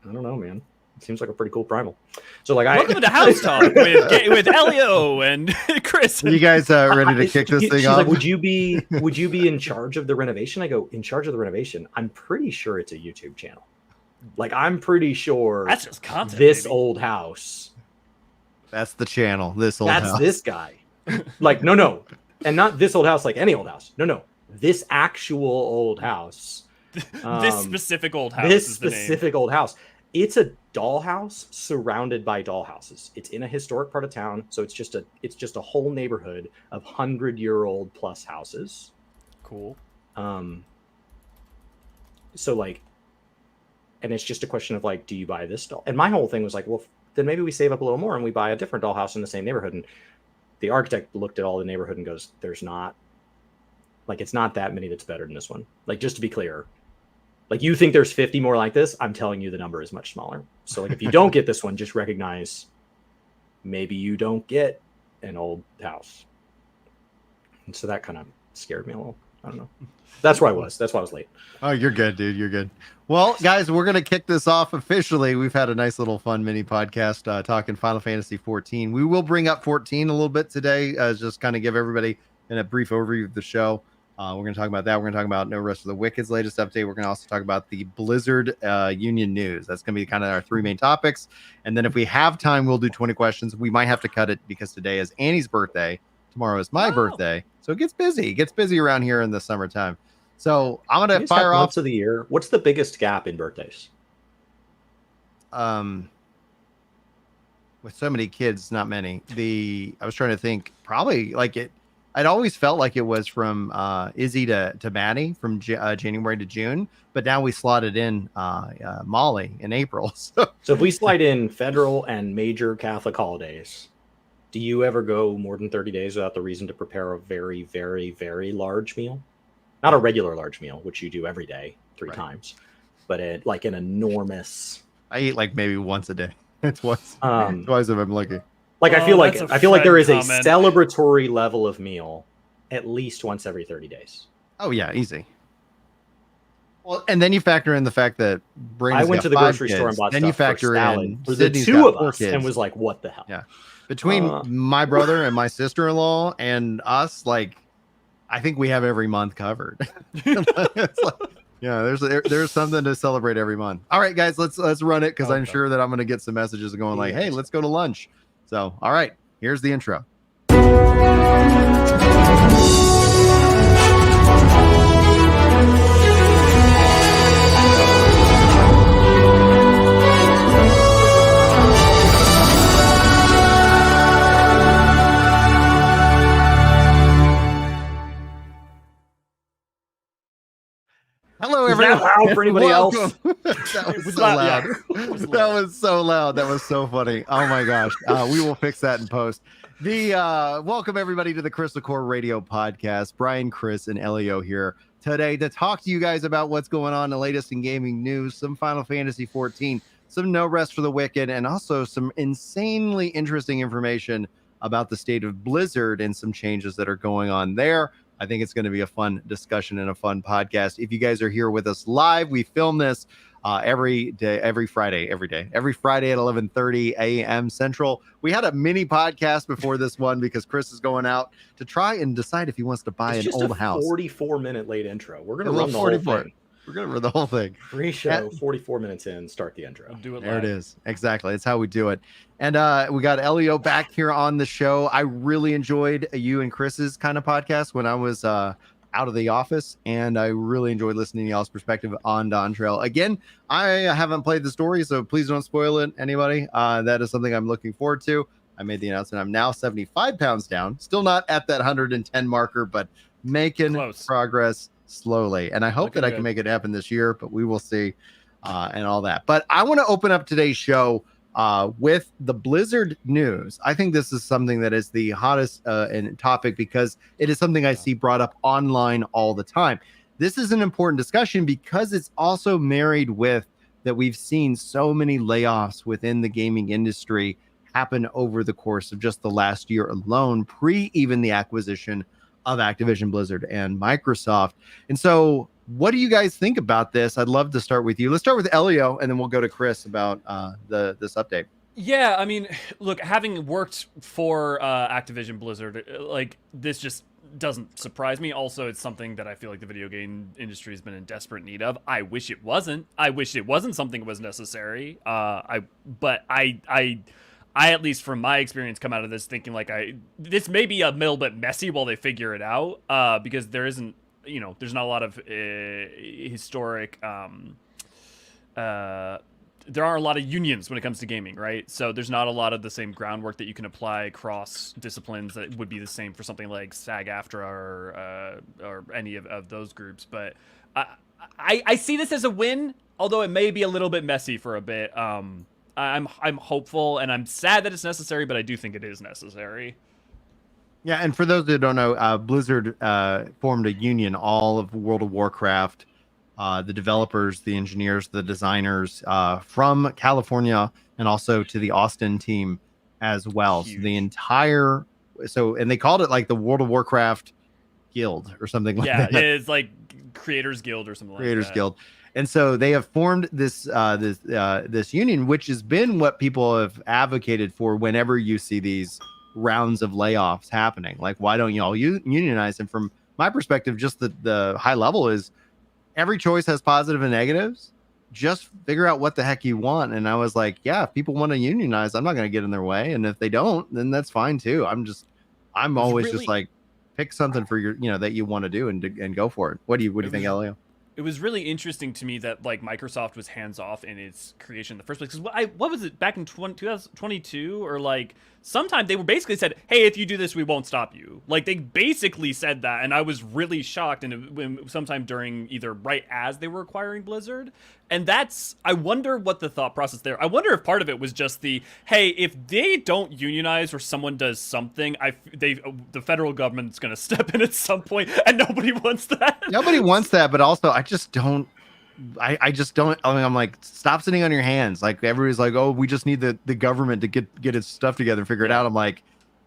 C: I don't know, man. It seems like a pretty cool primal. So like,
B: welcome to House Talk with Elio and Chris.
A: You guys ready to kick this thing off?
C: Like, would you be in charge of the renovation? I go, in charge of the renovation? I'm pretty sure it's a YouTube channel. Like, I'm pretty sure
B: that's just content.
C: This old house.
A: That's the channel. This old house.
C: That's this guy. Like, no, and not this old house like any old house. No. This actual old house.
B: This specific old house.
C: This specific old house. It's a dollhouse surrounded by dollhouses. It's in a historic part of town, so it's just a whole neighborhood of 100-year-old plus houses.
B: Cool.
C: So like, and it's just a question of like, do you buy this doll? And my whole thing was like, well, then maybe we save up a little more and we buy a different dollhouse in the same neighborhood. And the architect looked at all the neighborhood and goes, there's not. Like, it's not that many that's better than this one. Like, just to be clear, like, you think there's 50 more like this, I'm telling you the number is much smaller. So like, if you don't get this one, just recognize maybe you don't get an old house. And so that kind of scared me a little. I don't know. That's where I was. That's why I was late.
A: Oh, you're good, dude. You're good. Well, guys, we're going to kick this off officially. We've had a nice little fun mini podcast talking Final Fantasy 14. We will bring up 14 a little bit today, just kind of give everybody a brief overview of the show. We're going to talk about that. We're going to talk about No Rest of the Wicked's latest update. We're going to also talk about the Blizzard Union news. That's going to be kind of our 3 main topics. And then if we have time, we'll do 20 questions. We might have to cut it because today is Annie's birthday. Tomorrow is my birthday. So it gets busy. It gets busy around here in the summertime. So I'm going to fire off.
C: Months of the year. What's the biggest gap in birthdays?
A: With so many kids, not many. I was trying to think, probably like it. I'd always felt like it was from Izzy to Maddie from January to June, but now we slotted in Molly in April. So
C: if we slide in federal and major Catholic holidays, do you ever go more than 30 days without the reason to prepare a very, very, very large meal? Not a regular large meal, which you do every day 3 times, but like an enormous.
A: I eat like maybe once a day. It's twice if I'm lucky.
C: Like, I feel like there is a celebratory level of meal at least once every 30 days.
A: Oh yeah, easy. Well, and then you factor in the fact that
C: I went to the grocery store and bought
A: then
C: stuff
A: you factor
C: for salad
A: in
C: for the 2 of us and was like, what the hell?
A: Yeah. Between my brother and my sister-in-law and us, like, I think we have every month covered. It's like, yeah, there's something to celebrate every month. All right, guys, let's run it, because I'm sure that I'm going to get some messages going like, hey, let's go to lunch. So, all right, here's the intro. Hello, everyone.
C: Is that loud for anybody else?
A: That was so loud. That was so loud. That was so funny. Oh my gosh. We will fix that in post. Welcome everybody to the Crystal Core Radio Podcast. Brian, Chris, and Elio here today to talk to you guys about what's going on, the latest in gaming news, some Final Fantasy 14, some No Rest for the Wicked, and also some insanely interesting information about the state of Blizzard and some changes that are going on there. I think it's going to be a fun discussion and a fun podcast. If you guys are here with us live, we film this every Friday at 11:30 a.m. Central. We had a mini podcast before this one because Chris is going out to try and decide if he wants to buy an old house.
C: 44-minute late intro. We're going to run the whole thing.
A: We're going to run the whole thing.
C: Pre-show, 44 minutes in, start the intro.
B: We'll do it live.
A: There it is. Exactly. That's how we do it. And we got Elio back here on the show. I really enjoyed you and Chris's kind of podcast when I was out of the office, and I really enjoyed listening to y'all's perspective on Dawn Trail. Again, I haven't played the story, so please don't spoil it, anybody. That is something I'm looking forward to. I made the announcement. I'm now 75 pounds down. Still not at that 110 marker, but making progress slowly. And I hope that I can make it happen this year, but we will see and all that. But I want to open up today's show with the Blizzard news. I think this is something that is the hottest topic because it is something I see brought up online all the time. This is an important discussion because it's also married with that we've seen so many layoffs within the gaming industry happen over the course of just the last year alone, pre even the acquisition of Activision Blizzard and Microsoft. And so what do you guys think about this? I'd love to start with you. Let's start with Elio, and then we'll go to Chris about this update.
B: Yeah, I mean, look, having worked for Activision Blizzard, like, this just doesn't surprise me. Also, it's something that I feel like the video game industry has been in desperate need of. I wish it wasn't. I wish it wasn't something that was necessary. But I at least from my experience come out of this thinking like this may be a little bit messy while they figure it out, because there isn't, there's not a lot of historic there aren't a lot of unions when it comes to gaming, right? So there's not a lot of the same groundwork that you can apply across disciplines that would be the same for something like SAG-AFTRA or any of those groups. But I see this as a win, although it may be a little bit messy for a bit. I'm hopeful, and I'm sad that it's necessary, but I do think it is necessary.
A: Yeah, and for those that don't know, Blizzard formed a union, all of World of Warcraft, the developers, the engineers, the designers from California, and also to the Austin team as well. Huge. So the entire, and they called it like the World of Warcraft Guild or something like that. Yeah,
B: it's like Creators Guild or something
A: Creators
B: like that.
A: Guild. And so they have formed this union, which has been what people have advocated for whenever you see these rounds of layoffs happening. Like, why don't you all unionize? And from my perspective, just the high level is every choice has positive and negatives. Just figure out what the heck you want. And I was like, yeah, if people want to unionize, I'm not going to get in their way. And if they don't, then that's fine too. I'm always just like, pick something for your, that you want to do and go for it. What do you think, Elio?
B: It was really interesting to me that like Microsoft was hands off in its creation in the first place. Because what was it back in 2022 or like sometime they were basically said, hey, if you do this, we won't stop you. Like they basically said that, and I was really shocked. And sometime during either right as they were acquiring Blizzard, and I wonder what the thought process there. I wonder if part of it was just hey, if they don't unionize or someone does something, the federal government's going to step in at some point, and nobody wants that.
A: Nobody wants that, but also I just don't. I mean, I'm like, stop sitting on your hands. Like everybody's like, oh, we just need the government to get its stuff together and figure it out. I'm like,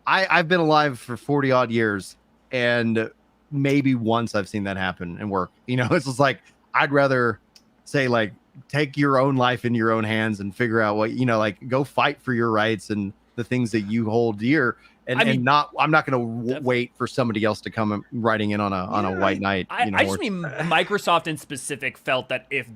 A: I've been alive for 40 odd years, and maybe once I've seen that happen and work. It's just like I'd rather say like take your own life in your own hands and figure out what like go fight for your rights and the things that you hold dear. And, I'm not going to wait for somebody else to come riding in on a white knight.
B: I just mean Microsoft in specific felt that if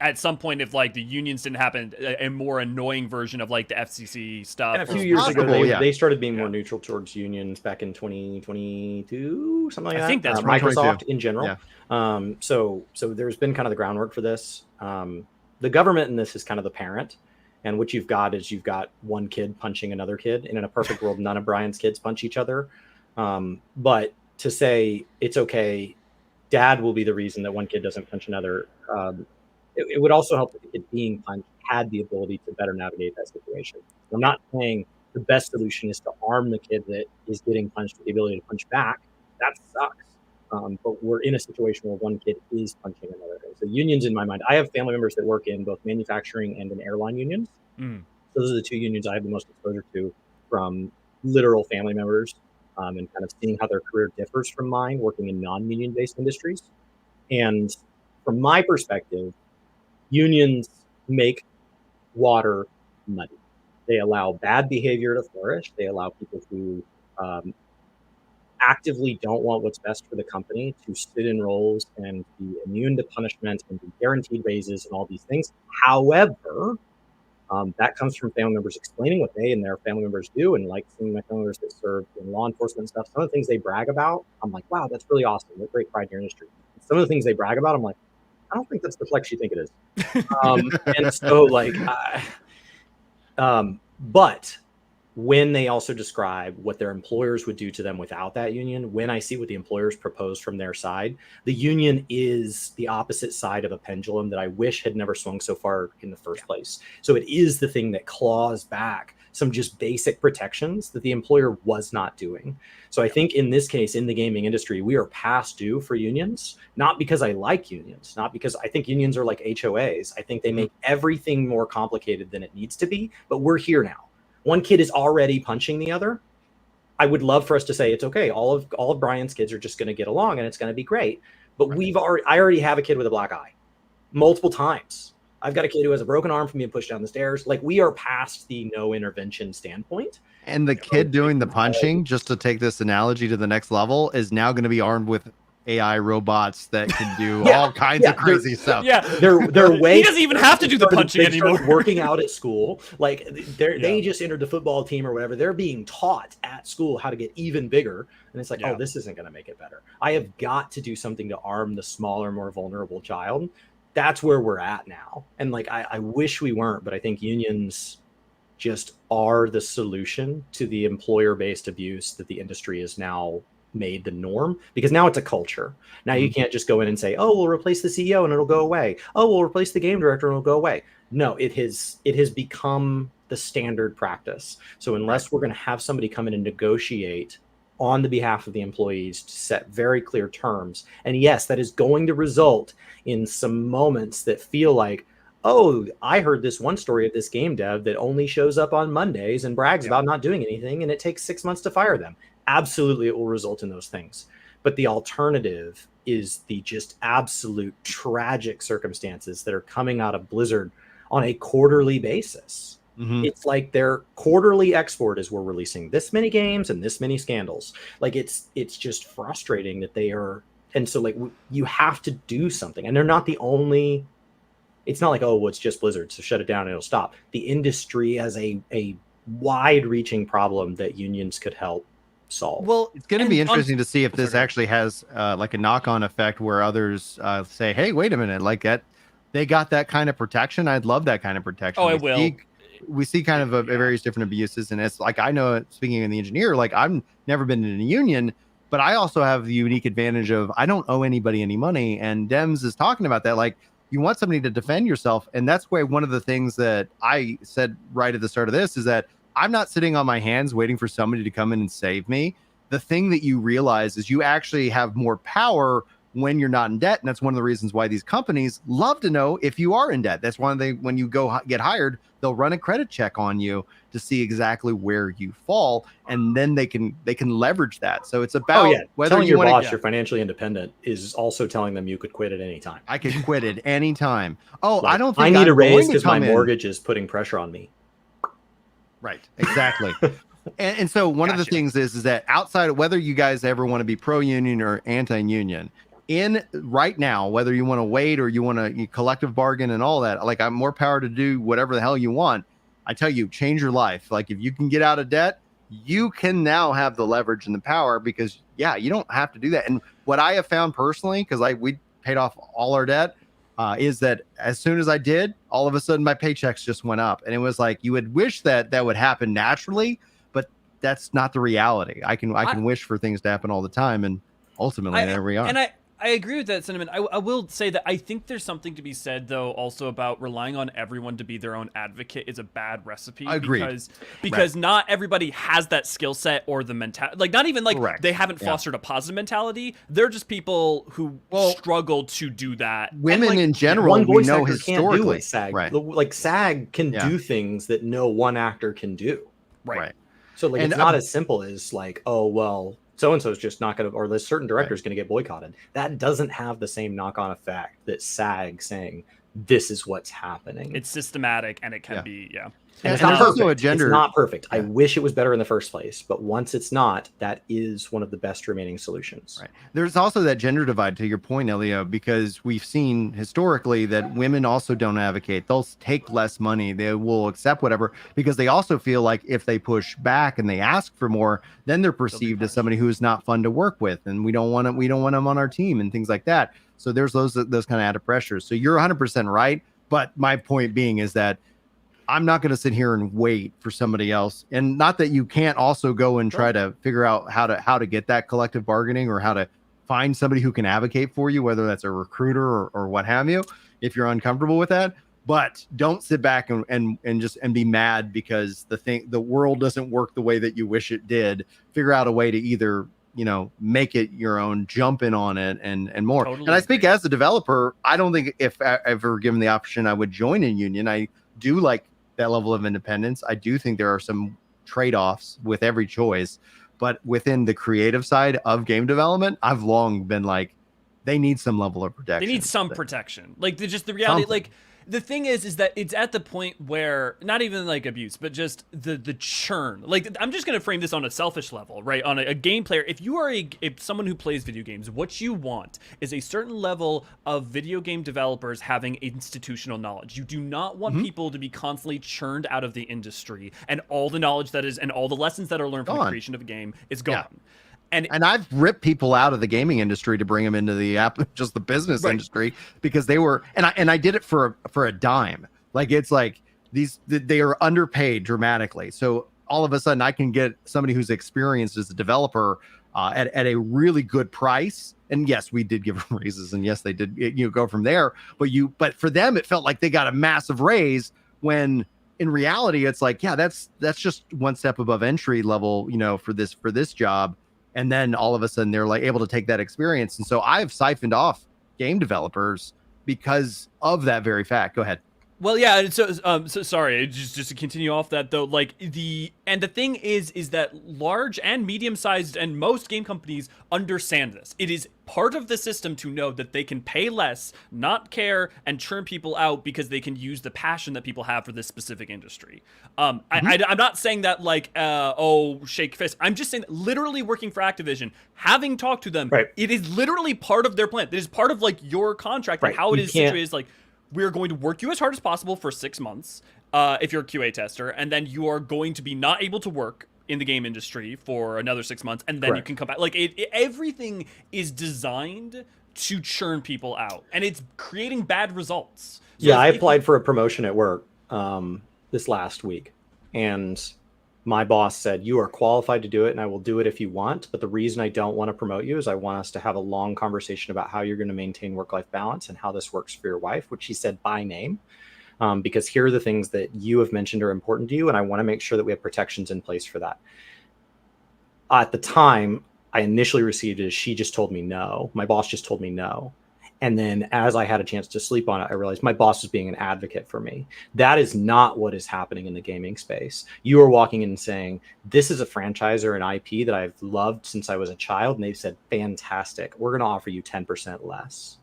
B: at some point, if like the unions didn't happen, a more annoying version of like the FCC stuff.
C: And a few years ago, they started being more neutral towards unions back in 2022, something like that.
B: I think that's
C: Microsoft in general. Yeah. So there's been kind of the groundwork for this. The government in this is kind of the parent. And what you've got is one kid punching another kid. And in a perfect world, none of Brian's kids punch each other. But to say it's okay, dad will be the reason that one kid doesn't punch another. It would also help if the kid being punched had the ability to better navigate that situation. I'm not saying the best solution is to arm the kid that is getting punched with the ability to punch back. That sucks. But we're in a situation where one kid is punching another. So unions, in my mind, I have family members that work in both manufacturing and in airline unions. Those are the two unions I have the most exposure to from literal family members, and kind of seeing how their career differs from mine working in non-union based industries. And from my perspective, unions make water muddy. They allow bad behavior to flourish. They allow people who actively don't want what's best for the company to sit in roles and be immune to punishment and be guaranteed raises and all these things. However, that comes from family members explaining what they and their family members do. And like some of my family members that serve in law enforcement stuff, some of the things they brag about, I'm like, wow, that's really awesome. They're great pride in your industry. And some of the things they brag about, I'm like, I don't think that's the flex you think it is. And so like, but when they also describe what their employers would do to them without that union, when I see what the employers propose from their side, the union is the opposite side of a pendulum that I wish had never swung so far in the first place. So it is the thing that claws back some just basic protections that the employer was not doing. So I think in this case, in the gaming industry, we are past due for unions, not because I like unions, not because I think unions are like HOAs. I think they make everything more complicated than it needs to be, but we're here now. One kid is already punching the other. I would love for us to say it's okay. All of Brian's kids are just going to get along and it's going to be great. But I already have a kid with a black eye multiple times. I've got a kid who has a broken arm from being pushed down the stairs. Like, we are past the no intervention standpoint.
A: And the kid doing the punching, just to take this analogy to the next level, is now going to be armed with AI robots that can do all kinds of crazy stuff.
B: Yeah,
C: they're way.
B: He doesn't even have to do the punching anymore.
C: Working out at school, like they just entered the football team or whatever. They're being taught at school how to get even bigger, and it's like, oh, this isn't going to make it better. I have got to do something to arm the smaller, more vulnerable child. That's where we're at now, and like I wish we weren't, but I think unions just are the solution to the employer-based abuse that the industry is now made the norm, because now it's a culture. Now you can't just go in and say, oh, we'll replace the CEO and it'll go away. Oh, we'll replace the game director and it'll go away. No, it has become the standard practice. So unless we're going to have somebody come in and negotiate on the behalf of the employees to set very clear terms, and yes, that is going to result in some moments that feel like, oh, I heard this one story of this game dev that only shows up on Mondays and brags about not doing anything, and it takes 6 months to fire them. Absolutely, it will result in those things. But the alternative is the just absolute tragic circumstances that are coming out of Blizzard on a quarterly basis. It's like their quarterly export is, we're releasing this many games and this many scandals. Like, it's just frustrating that they are. And so like, you have to do something, and they're not the only. It's not like, oh, well, it's just Blizzard, so shut it down and it'll stop. The industry has a wide-reaching problem that unions could help solve.
A: Well, it's going to be interesting to see if this actually has like a knock-on effect where others say, hey, wait a minute, like that, they got that kind of protection. I'd love that kind of protection.
B: Oh, I will.
A: We see kind of various different abuses, and it's like, I know, speaking of the engineer, like I've never been in a union, but I also have the unique advantage of I don't owe anybody any money, and Dems is talking about that. Like, you want somebody to defend yourself, and that's why one of the things that I said right at the start of this is that I'm not sitting on my hands waiting for somebody to come in and save me. The thing that you realize is you actually have more power when you're not in debt. And that's one of the reasons why these companies love to know if you are in debt. That's one of the, when you go get hired, they'll run a credit check on you to see exactly where you fall. And then they can leverage that. So it's about
C: whether telling your boss you're financially independent is also telling them you could quit at any time.
A: I could quit at any time. Oh, like, I don't think
C: I need a raise because my mortgage is putting pressure on me.
A: Right. Exactly. And so one of the things is that outside of whether you guys ever want to be pro-union or anti-union, in right now, whether you want to wait or you want to collective bargain and all that, like I'm more power to do whatever the hell you want. I tell you, change your life. Like if you can get out of debt, you can now have the leverage and the power because you don't have to do that. And what I have found personally, because we paid off all our debt, is that as soon as I did, all of a sudden my paychecks just went up. And it was like you would wish that would happen naturally, but that's not the reality. I can wish for things to happen all the time, and ultimately there we are.
B: And I agree with that sentiment. I will say that I think there's something to be said, though, also about relying on everyone to be their own advocate is a bad recipe.
A: Agreed.
B: Because not everybody has that skill set or the mentality. Like, not even like
A: Correct.
B: they haven't fostered a positive mentality. They're just people who struggle to do that.
A: Women
B: like,
A: in general,
C: one voice
A: we know
C: actor
A: historically.
C: can't do what SAG.
A: Right.
C: Like SAG can do things that no one actor can do.
B: Right.
C: So like it's not as simple as like, oh well, so and so is just not going to, or this certain director is going to get boycotted. That doesn't have the same knock-on effect that SAG saying this is what's happening.
B: It's systematic and it can be
C: And it's not perfect. It's not perfect. I wish it was better in the first place, but once it's not, that is one of the best remaining solutions.
A: Right. There's also that gender divide, to your point, Elio, because we've seen historically that women also don't advocate. They'll take less money. They will accept whatever because they also feel like if they push back and they ask for more, then they're perceived as somebody who is not fun to work with, and we don't want them on our team and things like that. So there's those kind of added pressures. So you're 100% right, but my point being is that I'm not going to sit here and wait for somebody else. And not that you can't also go and try to figure out how to get that collective bargaining or how to find somebody who can advocate for you, whether that's a recruiter or what have you, if you're uncomfortable with that. But don't sit back and be mad because the world doesn't work the way that you wish it did. Figure out a way to either, make it your own, jump in on it and more. Totally and I speak as a developer. I don't think if I ever given the option, I would join a union. I do like that level of independence. I do think there are some trade-offs with every choice, but within the creative side of game development, I've long been like, they need some level of protection.
B: They need some protection. Like the reality, like the thing is that it's at the point where not even like abuse, but just the churn. Like I'm just gonna frame this on a selfish level, right? On a game player, if you are if someone who plays video games, what you want is a certain level of video game developers having institutional knowledge. You do not want people to be constantly churned out of the industry, and all the knowledge that is and all the lessons that are learned from the creation of a game is gone.
A: Yeah. And I've ripped people out of the gaming industry to bring them into the just the business industry because they were, and I did it for a dime. Like it's like they are underpaid dramatically. So all of a sudden I can get somebody who's experienced as a developer at a really good price. And yes, we did give them raises, and yes, they did go from there. But for them, it felt like they got a massive raise when in reality, it's like, that's just one step above entry level, for this job. And then all of a sudden they're like able to take that experience. And so I've siphoned off game developers because of that very fact. Go ahead.
B: Well, yeah. So sorry. Just to continue off that though, like the thing is that large and medium-sized and most game companies understand this. It is part of the system to know that they can pay less, not care, and churn people out because they can use the passion that people have for this specific industry. I'm not saying that like, shake fist. I'm just saying that literally working for Activision, having talked to them, it is literally part of their plan. It is part of like your contract and how it is situated. Is like, we're going to work you as hard as possible for 6 months if you're a QA tester, and then you are going to be not able to work in the game industry for another 6 months, and then you can come back. Like everything is designed to churn people out, and it's creating bad results. So
C: I applied for a promotion at work this last week, and my boss said, you are qualified to do it and I will do it if you want. But the reason I don't want to promote you is I want us to have a long conversation about how you're going to maintain work-life balance and how this works for your wife, which he said by name, because here are the things that you have mentioned are important to you. And I want to make sure that we have protections in place for that. At the time I initially received it, she just told me no. My boss just told me no. And then as I had a chance to sleep on it, I realized my boss was being an advocate for me. That is not what is happening in the gaming space. You are walking in and saying, this is a franchise or an IP that I've loved since I was a child. And they've said, fantastic. We're going to offer you 10% less.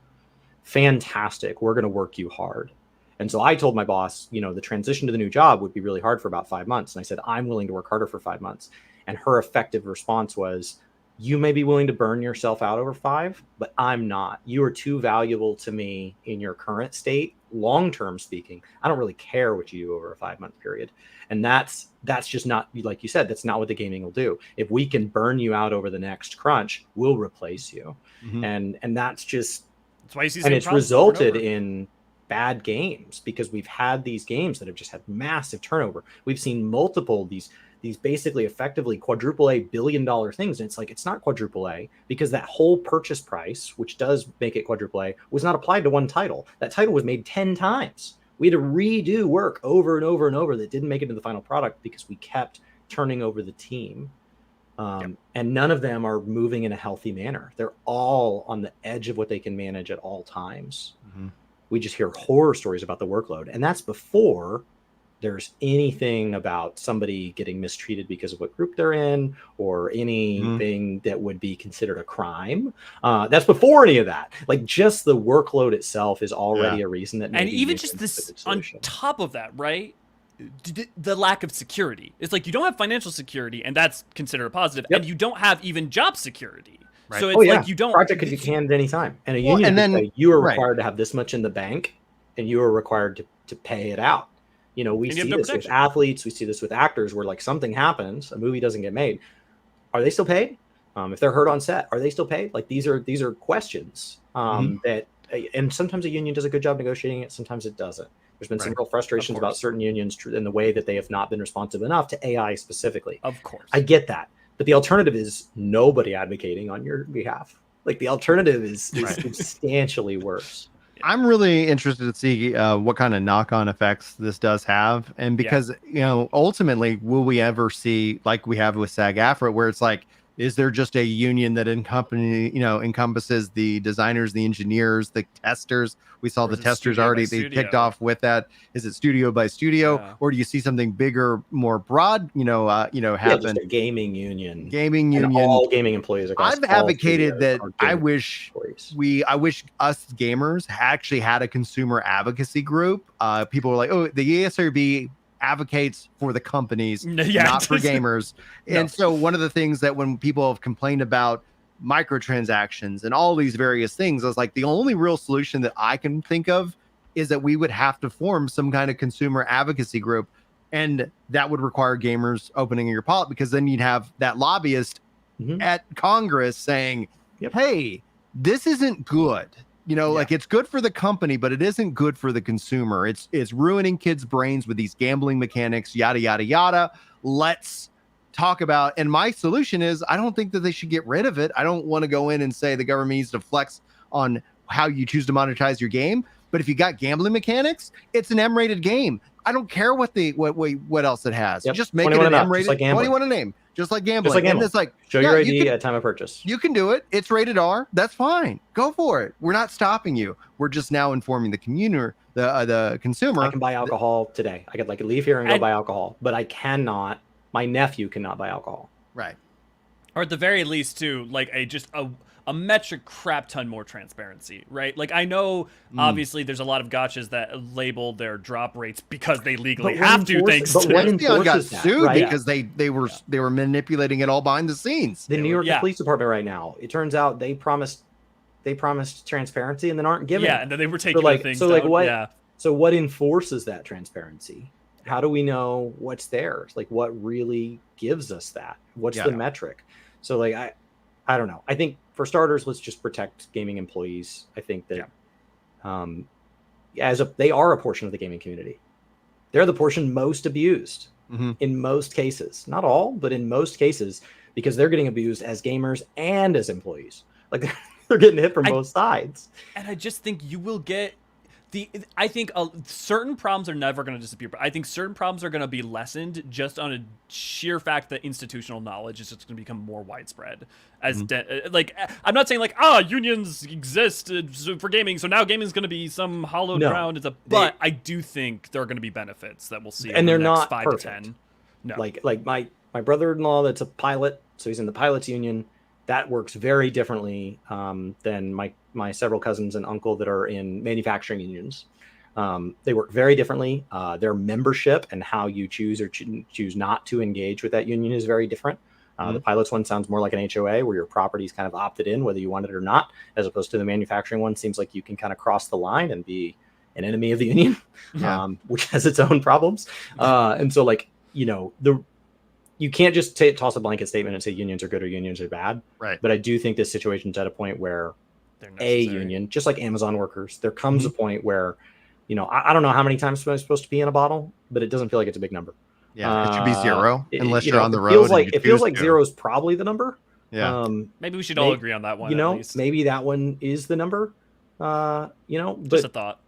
C: Fantastic. We're going to work you hard. And so I told my boss, the transition to the new job would be really hard for about 5 months. And I said, I'm willing to work harder for 5 months. And her effective response was, you may be willing to burn yourself out over 5, but I'm not. You are too valuable to me in your current state. Long-term speaking, I don't really care what you do over a 5-month period. And that's just not, like you said, that's not what the gaming will do. If we can burn you out over the next crunch, we'll replace you. And that's
B: why you see
C: and it's resulted in bad games, because we've had these games that have just had massive turnover. We've seen multiple these basically effectively quadruple A $1 billion things. And it's like, it's not quadruple A because that whole purchase price, which does make it quadruple A, was not applied to one title. That title was made 10 times. We had to redo work over and over and over that didn't make it to the final product because we kept turning over the team. And none of them are moving in a healthy manner. They're all on the edge of what they can manage at all times. We just hear horror stories about the workload. And that's before there's anything about somebody getting mistreated because of what group they're in, or anything that would be considered a crime. That's before any of that. Like, just the workload itself is already a reason that.
B: And even just this on top of that, right? The lack of security. It's like you don't have financial security, and that's considered a positive. And you don't have even job security. Right. So it's like you don't.
C: Project could be canned at any time, and a union and then say, you are required to have this much in the bank, and you are required to pay it out. We see this with athletes, we see this with actors, where like something happens, a movie doesn't get made. Are they still paid? If they're hurt on set, are they still paid? Like, these are questions that, and sometimes a union does a good job negotiating it, sometimes it doesn't. There's been some real frustrations about certain unions in the way that they have not been responsive enough to AI specifically.
B: Of course.
C: I get that. But the alternative is nobody advocating on your behalf. Like, the alternative is substantially worse.
A: I'm really interested to see what kind of knock-on effects this does have. And because, ultimately, will we ever see, like we have with SAG-AFTRA, where it's like, is there just a union that encompasses the designers, the engineers, the testers? We saw the testers already. They kicked off with that. Is it studio by studio, or do you see something bigger, more broad? Happen.
C: Just a gaming union.
A: And
C: all gaming employees.
A: I've advocated that. I wish us gamers actually had a consumer advocacy group. People were like, "Oh, the ESRB advocates for the companies, not for gamers." And so one of the things that when people have complained about microtransactions and all these various things, I was like, the only real solution that I can think of is that we would have to form some kind of consumer advocacy group, and that would require gamers opening your wallet, because then you'd have that lobbyist at Congress saying, hey, this isn't good. Like, it's good for the company, but it isn't good for the consumer. It's ruining kids' brains with these gambling mechanics, yada, yada, yada. Let's talk about, and my solution is, I don't think that they should get rid of it. I don't want to go in and say the government needs to flex on how you choose to monetize your game. But if you got gambling mechanics, it's an M-rated game. I don't care what else it has. Just make it an M-rated, like 21 a name. Just like gambling. And it's like,
C: show your ID at time of purchase.
A: You can do it. It's rated R. That's fine. Go for it. We're not stopping you. We're just now informing the community, the consumer.
C: I can buy alcohol today. I could leave here and go buy alcohol, but I cannot. My nephew cannot buy alcohol.
A: Right.
B: Or at the very least, too, like a metric crap ton more transparency, right? Like, I know obviously there's a lot of gotchas that label their drop rates because they legally have to. Thanks to
A: Leon got sued because they were manipulating it all behind the scenes.
C: The New York Police Department right now, it turns out they promised transparency and then aren't giving.
B: Yeah, and then they were taking things out.
C: What? Yeah. So what enforces that transparency? How do we know what's there? Like, what really gives us that? What's the metric? So like, I don't know. I think for starters, let's just protect gaming employees. I think that they are a portion of the gaming community. They're the portion most abused in most cases. Not all, but in most cases, because they're getting abused as gamers and as employees. Like, they're getting hit from both sides.
B: And I just think you will get I think certain problems are never going to disappear, but I think certain problems are going to be lessened just on a sheer fact that institutional knowledge is just going to become more widespread. As I'm not saying unions exist for gaming, so now gaming is going to be some hollowed ground. But I do think there are going to be benefits that we'll see,
C: and they're
B: the next
C: not
B: 5
C: perfect.
B: to 10. No,
C: like my brother-in-law that's a pilot, so he's in the pilots union. That works very differently than my several cousins and uncle that are in manufacturing unions. They work very differently. Their membership and how you choose or choose not to engage with that union is very different. The pilots one sounds more like an HOA where your property's kind of opted in whether you want it or not, as opposed to the manufacturing one seems like you can kind of cross the line and be an enemy of the union, which has its own problems. And so like, you can't just toss a blanket statement and say unions are good or unions are bad.
A: Right.
C: But I do think this situation's at a point where a union, just like Amazon workers, there comes a point where, I don't know how many times I'm supposed to be in a bottle, but it doesn't feel like it's a big number.
A: Yeah, it should be 0 unless you're on the road.
C: It feels like 0 is probably the number.
A: Yeah.
B: Maybe we should all agree on that one.
C: Maybe that one is the number. But
B: just a thought.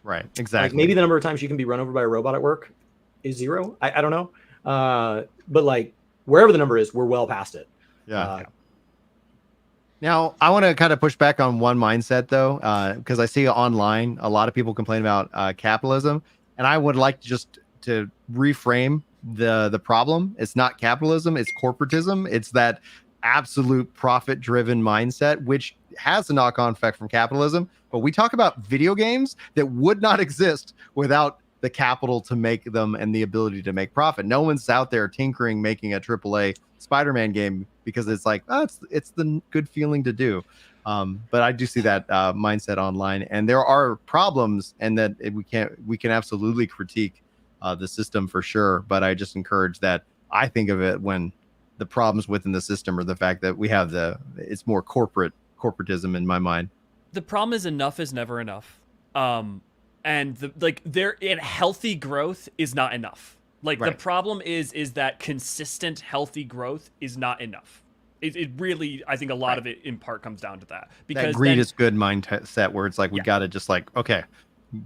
A: Right. Exactly.
C: Like maybe the number of times you can be run over by a robot at work is 0. I don't know. But like wherever the number is, we're well past it.
A: Yeah. Now, I want to kind of push back on one mindset, though, because I see online a lot of people complain about capitalism, and I would like to reframe the problem. It's not capitalism, it's corporatism. It's that absolute profit-driven mindset, which has a knock-on effect from capitalism. But we talk about video games that would not exist without the capital to make them and the ability to make profit. No one's out there tinkering, making a AAA Spider-Man game because it's like, it's the good feeling to do. But I do see that mindset online, and there are problems, and that we can absolutely critique the system for sure. But I just encourage that. I think of it when the problems within the system are the fact that we have it's more corporatism in my mind.
B: The problem is enough is never enough. And healthy growth is not enough. The problem is that consistent healthy growth is not enough. It really, I think a lot of it in part comes down to that. Because
A: that greed is good mindset where it's like, we got to just like, okay,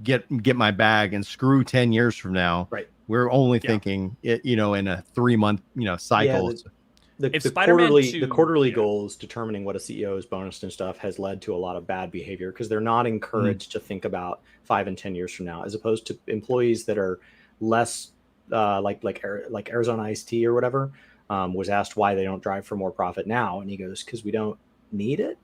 A: get my bag and screw 10 years from now.
C: Right.
A: We're only thinking it, in a 3-month, cycle.
C: The quarterly goals determining what a CEO is bonused and stuff has led to a lot of bad behavior because they're not encouraged to think about 5 and 10 years from now, as opposed to employees that are less like Arizona Iced Tea or whatever was asked why they don't drive for more profit now, and he goes, because we don't need it.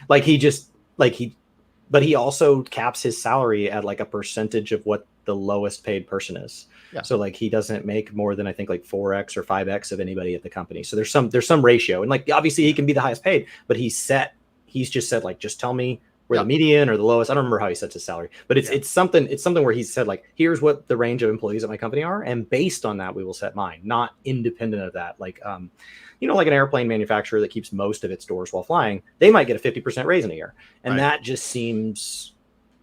C: But he also caps his salary at like a percentage of what the lowest paid person is. Yeah. So like he doesn't make more than I think like 4x or 5x of anybody at the company. So there's some ratio, and like obviously he can be the highest paid, but he's just said like, just tell me where the median or the lowest. I don't remember how he sets his salary, but it's something where he said like, here's what the range of employees at my company are, and based on that we will set mine, not independent of that. Like like an airplane manufacturer that keeps most of its doors while flying, they might get a 50% raise in a year, and that just seems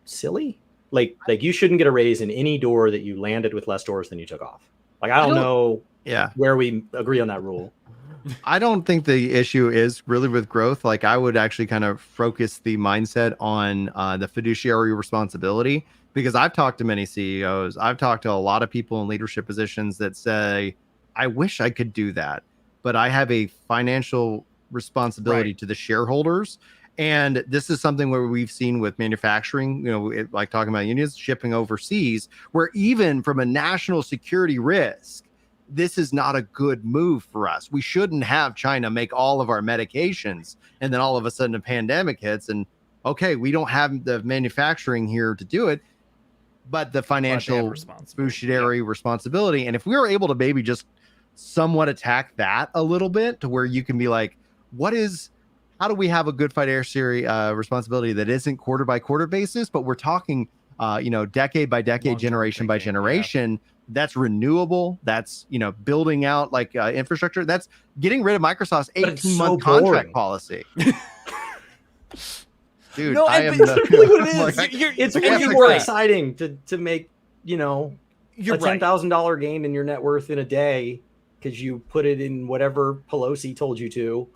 C: silly. Like you shouldn't get a raise in any door that you landed with less doors than you took off. Like I don't know where we agree on that rule.
A: I don't think the issue is really with growth. Like I would actually kind of focus the mindset on the fiduciary responsibility, because I've talked to many CEOs. I've talked to a lot of people in leadership positions that say, I wish I could do that, but I have a financial responsibility to the shareholders. And this is something where we've seen with manufacturing, like talking about unions shipping overseas, where even from a national security risk, this is not a good move for us. We shouldn't have China make all of our medications, and then all of a sudden a pandemic hits and okay, we don't have the manufacturing here to do it, but the financial fiduciary responsibility. And if we were able to maybe just somewhat attack that a little bit to where you can be like, how do we have a good fiduciary responsibility that isn't quarter by quarter basis, but we're talking, decade by decade, generation by generation. That's renewable. That's, building out like infrastructure. That's getting rid of Microsoft's 18-month contract policy. Dude,
C: no,
A: I am
C: that's really what it is.
A: Like,
C: it's way more exciting to make, a $10,000 gain in your net worth in a day because you put it in whatever Pelosi told you to,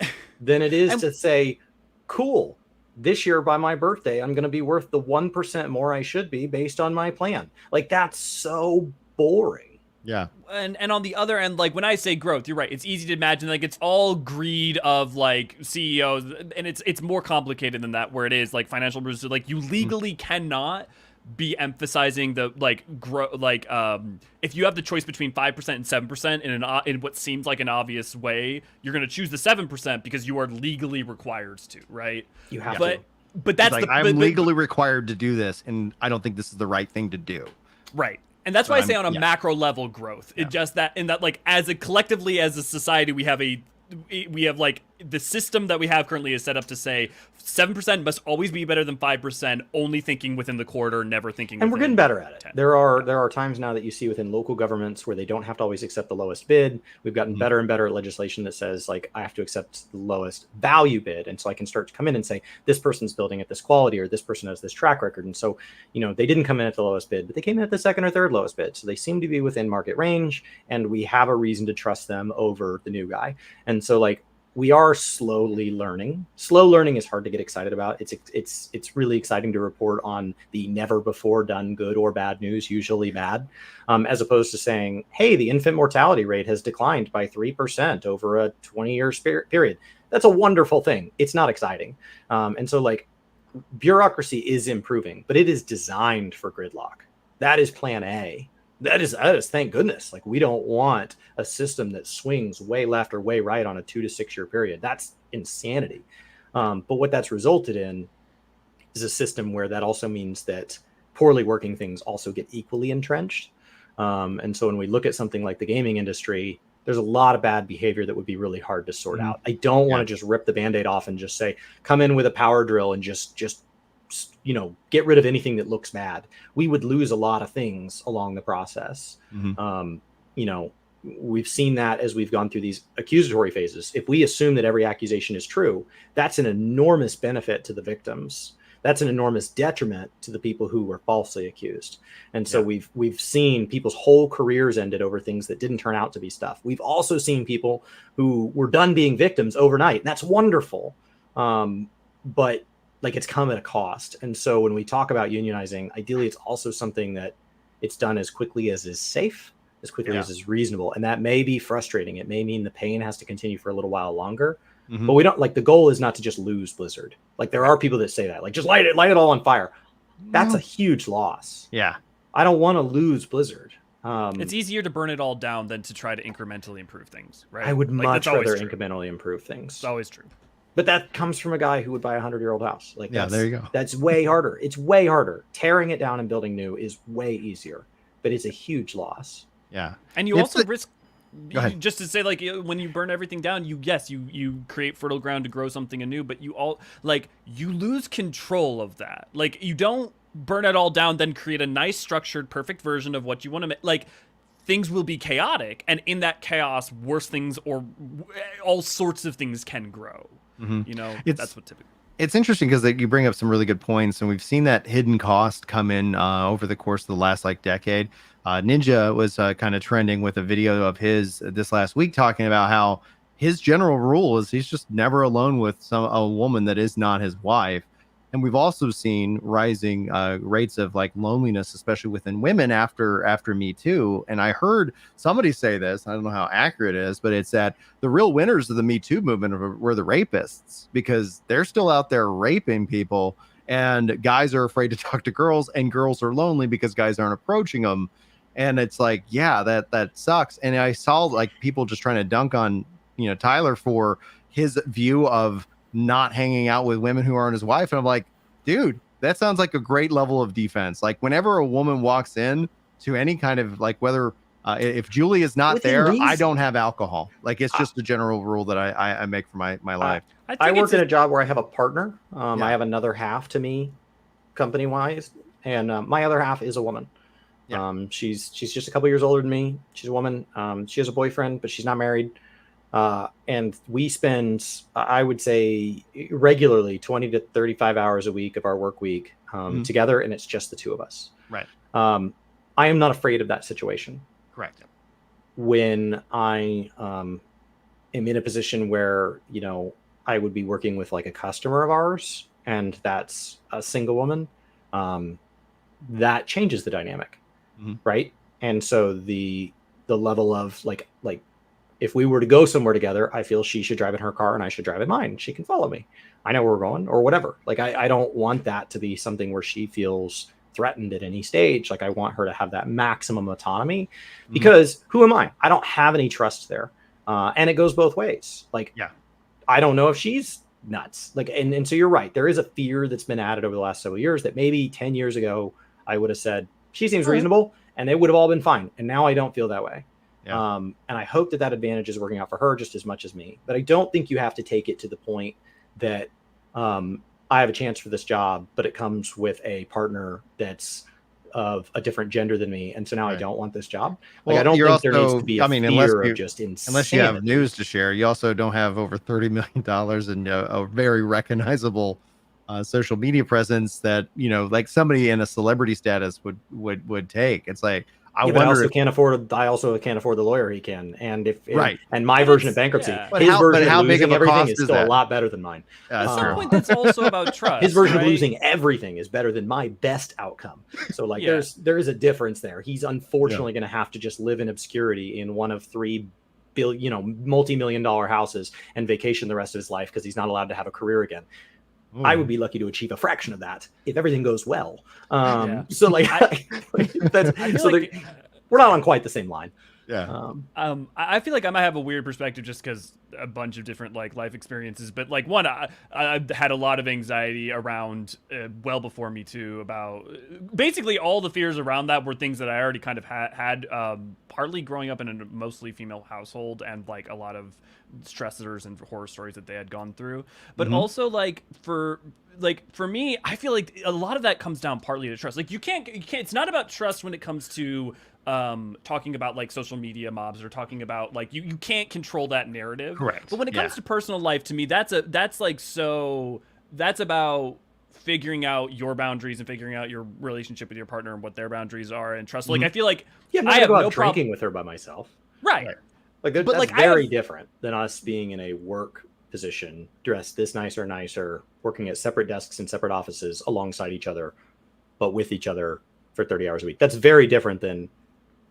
C: than it is to say, cool, this year by my birthday, I'm going to be worth the 1% more I should be based on my plan. Like, that's so boring.
A: Yeah.
B: And on the other end, like when I say growth, you're right. It's easy to imagine like it's all greed of like CEOs, and it's more complicated than that, where it is like financial bruises. Like you legally cannot be emphasizing the if you have the choice between 5% and 7% in what seems like an obvious way, you're going to choose the 7% because you are legally required to, right?
C: You have
B: to. but that's
A: like, I'm legally required to do this, and I don't think this is the right thing to do.
B: Right. And that's why I say on a macro level growth. It just that, in that, like, as a collectively as a society, we have like the system that we have currently is set up to say 7% must always be better than 5%, only thinking within the corridor, never thinking.
C: And we're getting better at it. 10. There are times now that you see within local governments where they don't have to always accept the lowest bid. We've gotten better and better at legislation that says, like, I have to accept the lowest value bid, and so I can start to come in and say this person's building at this quality, or this person has this track record. And so, you know, they didn't come in at the lowest bid, but they came in at the second or third lowest bid, so they seem to be within market range, and we have a reason to trust them over the new guy. And so, like, we are slowly learning. Slow learning is hard to get excited about. It's really exciting to report on the never before done good or bad news, usually bad, as opposed to saying, hey, the infant mortality rate has declined by 3% over a 20-year period. That's a wonderful thing. It's not exciting. And so, like, bureaucracy is improving, but it is designed for gridlock. That is plan A. That is thank goodness. Like, we don't want a system that swings way left or way right on a 2 to 6 year period. That's insanity. But what that's resulted in is a system where that also means that poorly working things also get equally entrenched. And so when we look at something like the gaming industry, there's a lot of bad behavior that would be really hard to sort out. I don't want to just rip the Band-Aid off and just say, come in with a power drill and just you know, get rid of anything that looks bad. We would lose a lot of things along the process. You know, we've seen that as we've gone through these accusatory phases. If we assume that every accusation is true, that's an enormous benefit to the victims. That's an enormous detriment to the people who were falsely accused. And so we've seen people's whole careers ended over things that didn't turn out to be stuff. We've also seen people who were done being victims overnight. And that's wonderful. But like, it's come at a cost. And so when we talk about unionizing, ideally it's also something that it's done as quickly as is safe, as quickly as is reasonable. And that may be frustrating. It may mean the pain has to continue for a little while longer. But we don't, like, the goal is not to just lose Blizzard. Like, there are people that say that, like, just light it all on fire. That's a huge loss.
A: Yeah.
C: I don't want to lose Blizzard.
B: It's easier to burn it all down than to try to incrementally improve things, right?
C: I would much rather incrementally improve things.
B: It's always true.
C: But that comes from a guy who would buy a 100-year-old house. Like,
A: there you go.
C: That's way harder. It's way harder. Tearing it down and building new is way easier, but it's a huge loss.
A: Yeah.
B: And you also risk,
A: just
B: to say, like, when you burn everything down, you create fertile ground to grow something anew, but you lose control of that. Like, you don't burn it all down, then create a nice, structured, perfect version of what you want to make. Like, things will be chaotic, and in that chaos, worse things or all sorts of things can grow. You know, that's what typically.
A: It's interesting because you bring up some really good points, and we've seen that hidden cost come in over the course of the last decade. Ninja was kind of trending with a video of his this last week talking about how his general rule is he's just never alone with a woman that is not his wife. And we've also seen rising rates of, like, loneliness, especially within women after Me Too. And I heard somebody say this, I don't know how accurate it is, but it's that the real winners of the Me Too movement were the rapists, because they're still out there raping people, and guys are afraid to talk to girls, and girls are lonely because guys aren't approaching them. And it's like, yeah, that sucks. And I saw, like, people just trying to dunk on, you know, Tyler for his view of not hanging out with women who aren't his wife. And I'm like, dude, that sounds like a great level of defense. Like, whenever a woman walks in to any kind of, like, whether if Julie is not there, I don't have alcohol. Like, it's just a general rule that I make for my life.
C: I work in a job where I have a partner. I have another half to me, company wise, and my other half is a woman. She's just a couple years older than me. She's a woman. She has a boyfriend, but she's not married. And we spend, I would say, regularly 20 to 35 hours a week of our work week together, and it's just the two of us.
A: Right.
C: I am not afraid of that situation.
A: Correct.
C: When I am in a position where, you know, I would be working with, like, a customer of ours, and that's a single woman, that changes the dynamic, right? And so the level of, like if we were to go somewhere together, I feel she should drive in her car and I should drive in mine. She can follow me. I know where we're going, or whatever. Like, I don't want that to be something where she feels threatened at any stage. Like, I want her to have that maximum autonomy, because who am I? I don't have any trust there. And it goes both ways. Like, I don't know if she's nuts. Like, and so you're right. There is a fear that's been added over the last several years that maybe 10 years ago I would have said, she seems reasonable, and they would have all been fine. And now I don't feel that way. Yeah. And I hope that advantage is working out for her just as much as me. But I don't think you have to take it to the point that I have a chance for this job, but it comes with a partner that's of a different gender than me, and so now I don't want this job. Like, I don't think there needs to be a fear of just insanity.
A: Unless you have news to share, you also don't have over $30 million and a very recognizable social media presence that, you know, like somebody in a celebrity status would take. It's like, I also
C: can't afford the lawyer he can, and and my version of bankruptcy, his version of losing everything is still a lot better than mine.
B: At some point, that's also about trust.
C: His version of losing everything is better than my best outcome. So like, there is a difference there. He's unfortunately going to have to just live in obscurity in one of 3 multi-million-dollar houses and vacation the rest of his life because he's not allowed to have a career again. I would be lucky to achieve a fraction of that if everything goes well. So like, we're not on quite the same line.
A: Yeah.
B: I feel like I might have a weird perspective just because a bunch of different like life experiences. But like one, I had a lot of anxiety around well before Me Too about basically all the fears around that were things that I already kind of had partly growing up in a mostly female household and like a lot of stressors and horror stories that they had gone through. But also like for me, I feel like a lot of that comes down partly to trust. Like you can't it's not about trust when it comes to talking about like social media mobs or talking about like you can't control that narrative.
A: Correct.
B: But when it comes to personal life, to me, that's about figuring out your boundaries and figuring out your relationship with your partner and what their boundaries are and trust. Like I feel like
C: I have no drinking with her by myself.
B: Right.
C: Like that's very different than us being in a work position, dressed this nice or nicer, working at separate desks in separate offices alongside each other, but with each other for 30 hours a week. That's very different than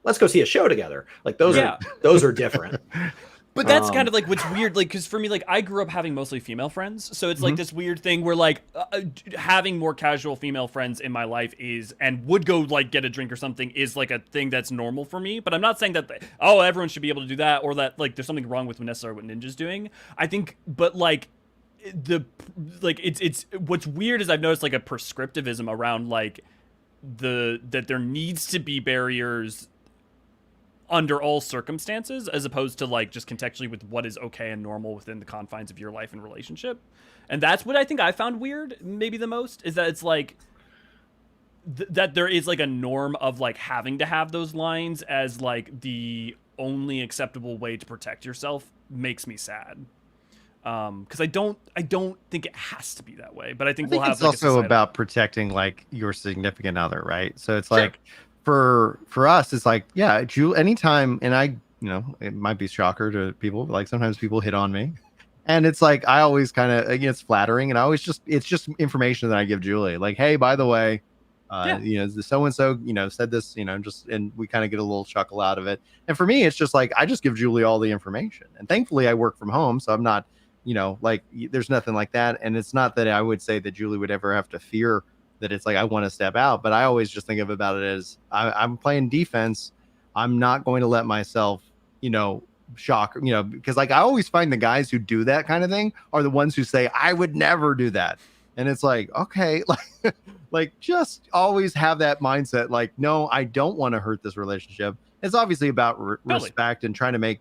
C: let's go see a show together. Like those are different.
B: But that's kind of like what's weird, like, because for me, like, I grew up having mostly female friends, so it's like this weird thing where like having more casual female friends in my life is, and would go like get a drink or something is like a thing that's normal for me. But I'm not saying that everyone should be able to do that or that like there's something wrong with necessarily what Ninja's doing. I think, but like it's what's weird is I've noticed like a prescriptivism around like that there needs to be barriers under all circumstances, as opposed to like just contextually with what is okay and normal within the confines of your life and relationship. And that's what I think I found weird maybe the most, is that it's like that there is like a norm of like having to have those lines as like the only acceptable way to protect yourself makes me sad. Because I don't think it has to be that way, but I think
A: it's also about protecting like your significant other, right? So it's like for us, it's like, anytime, and I, it might be a shocker to people, but like sometimes people hit on me, and it's like I always kind of, it's flattering, and it's just information that I give Julie, like, hey, by the way, the so and so, said this, and we kind of get a little chuckle out of it. And for me, it's just like I just give Julie all the information, and thankfully I work from home, so I'm not, like there's nothing like that, and it's not that I would say that Julie would ever have to fear that it's like I want to step out, but I always just think of about it as I'm playing defense. I'm not going to let myself, shock, because like I always find the guys who do that kind of thing are the ones who say I would never do that, and it's like, okay, like just always have that mindset. Like, no, I don't want to hurt this relationship. It's obviously about respect and trying to make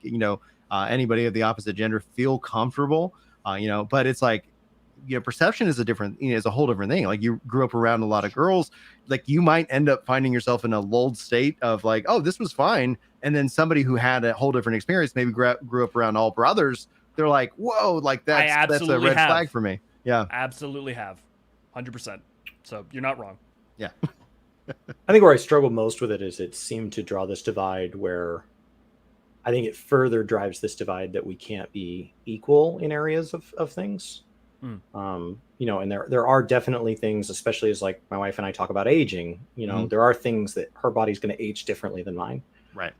A: anybody of the opposite gender feel comfortable, but it's like, perception is is a whole different thing. Like you grew up around a lot of girls, like you might end up finding yourself in a lulled state of like, oh, this was fine. And then somebody who had a whole different experience, maybe grew up around all brothers, they're like, whoa, like that's a red flag for me. Yeah,
B: absolutely have 100%. So you're not wrong.
A: Yeah.
C: I think where I struggle most with it is it seemed to draw this divide where I think it further drives this divide that we can't be equal in areas of things. And there are definitely things, especially as like my wife and I talk about aging, there are things that her body's going to age differently than mine,
A: right?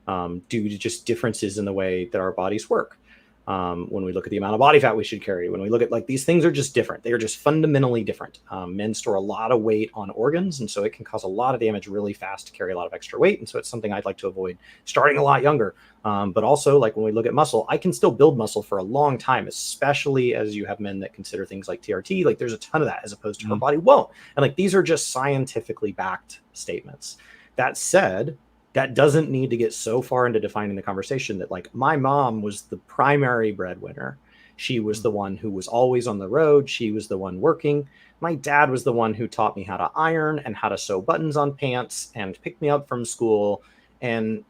C: Due to just differences in the way that our bodies work. When we look at the amount of body fat we should carry, when we look at like these things are just different. They are just fundamentally different. Men store a lot of weight on organs, and so it can cause a lot of damage really fast to carry a lot of extra weight. And so it's something I'd like to avoid starting a lot younger. But also, like when we look at muscle, I can still build muscle for a long time, especially as you have men that consider things like TRT. Like there's a ton of that, as opposed to her body won't. And like these are just scientifically backed statements. That said, that doesn't need to get so far into defining the conversation that like my mom was the primary breadwinner. She was the one who was always on the road. She was the one working. My dad was the one who taught me how to iron and how to sew buttons on pants and pick me up from school. And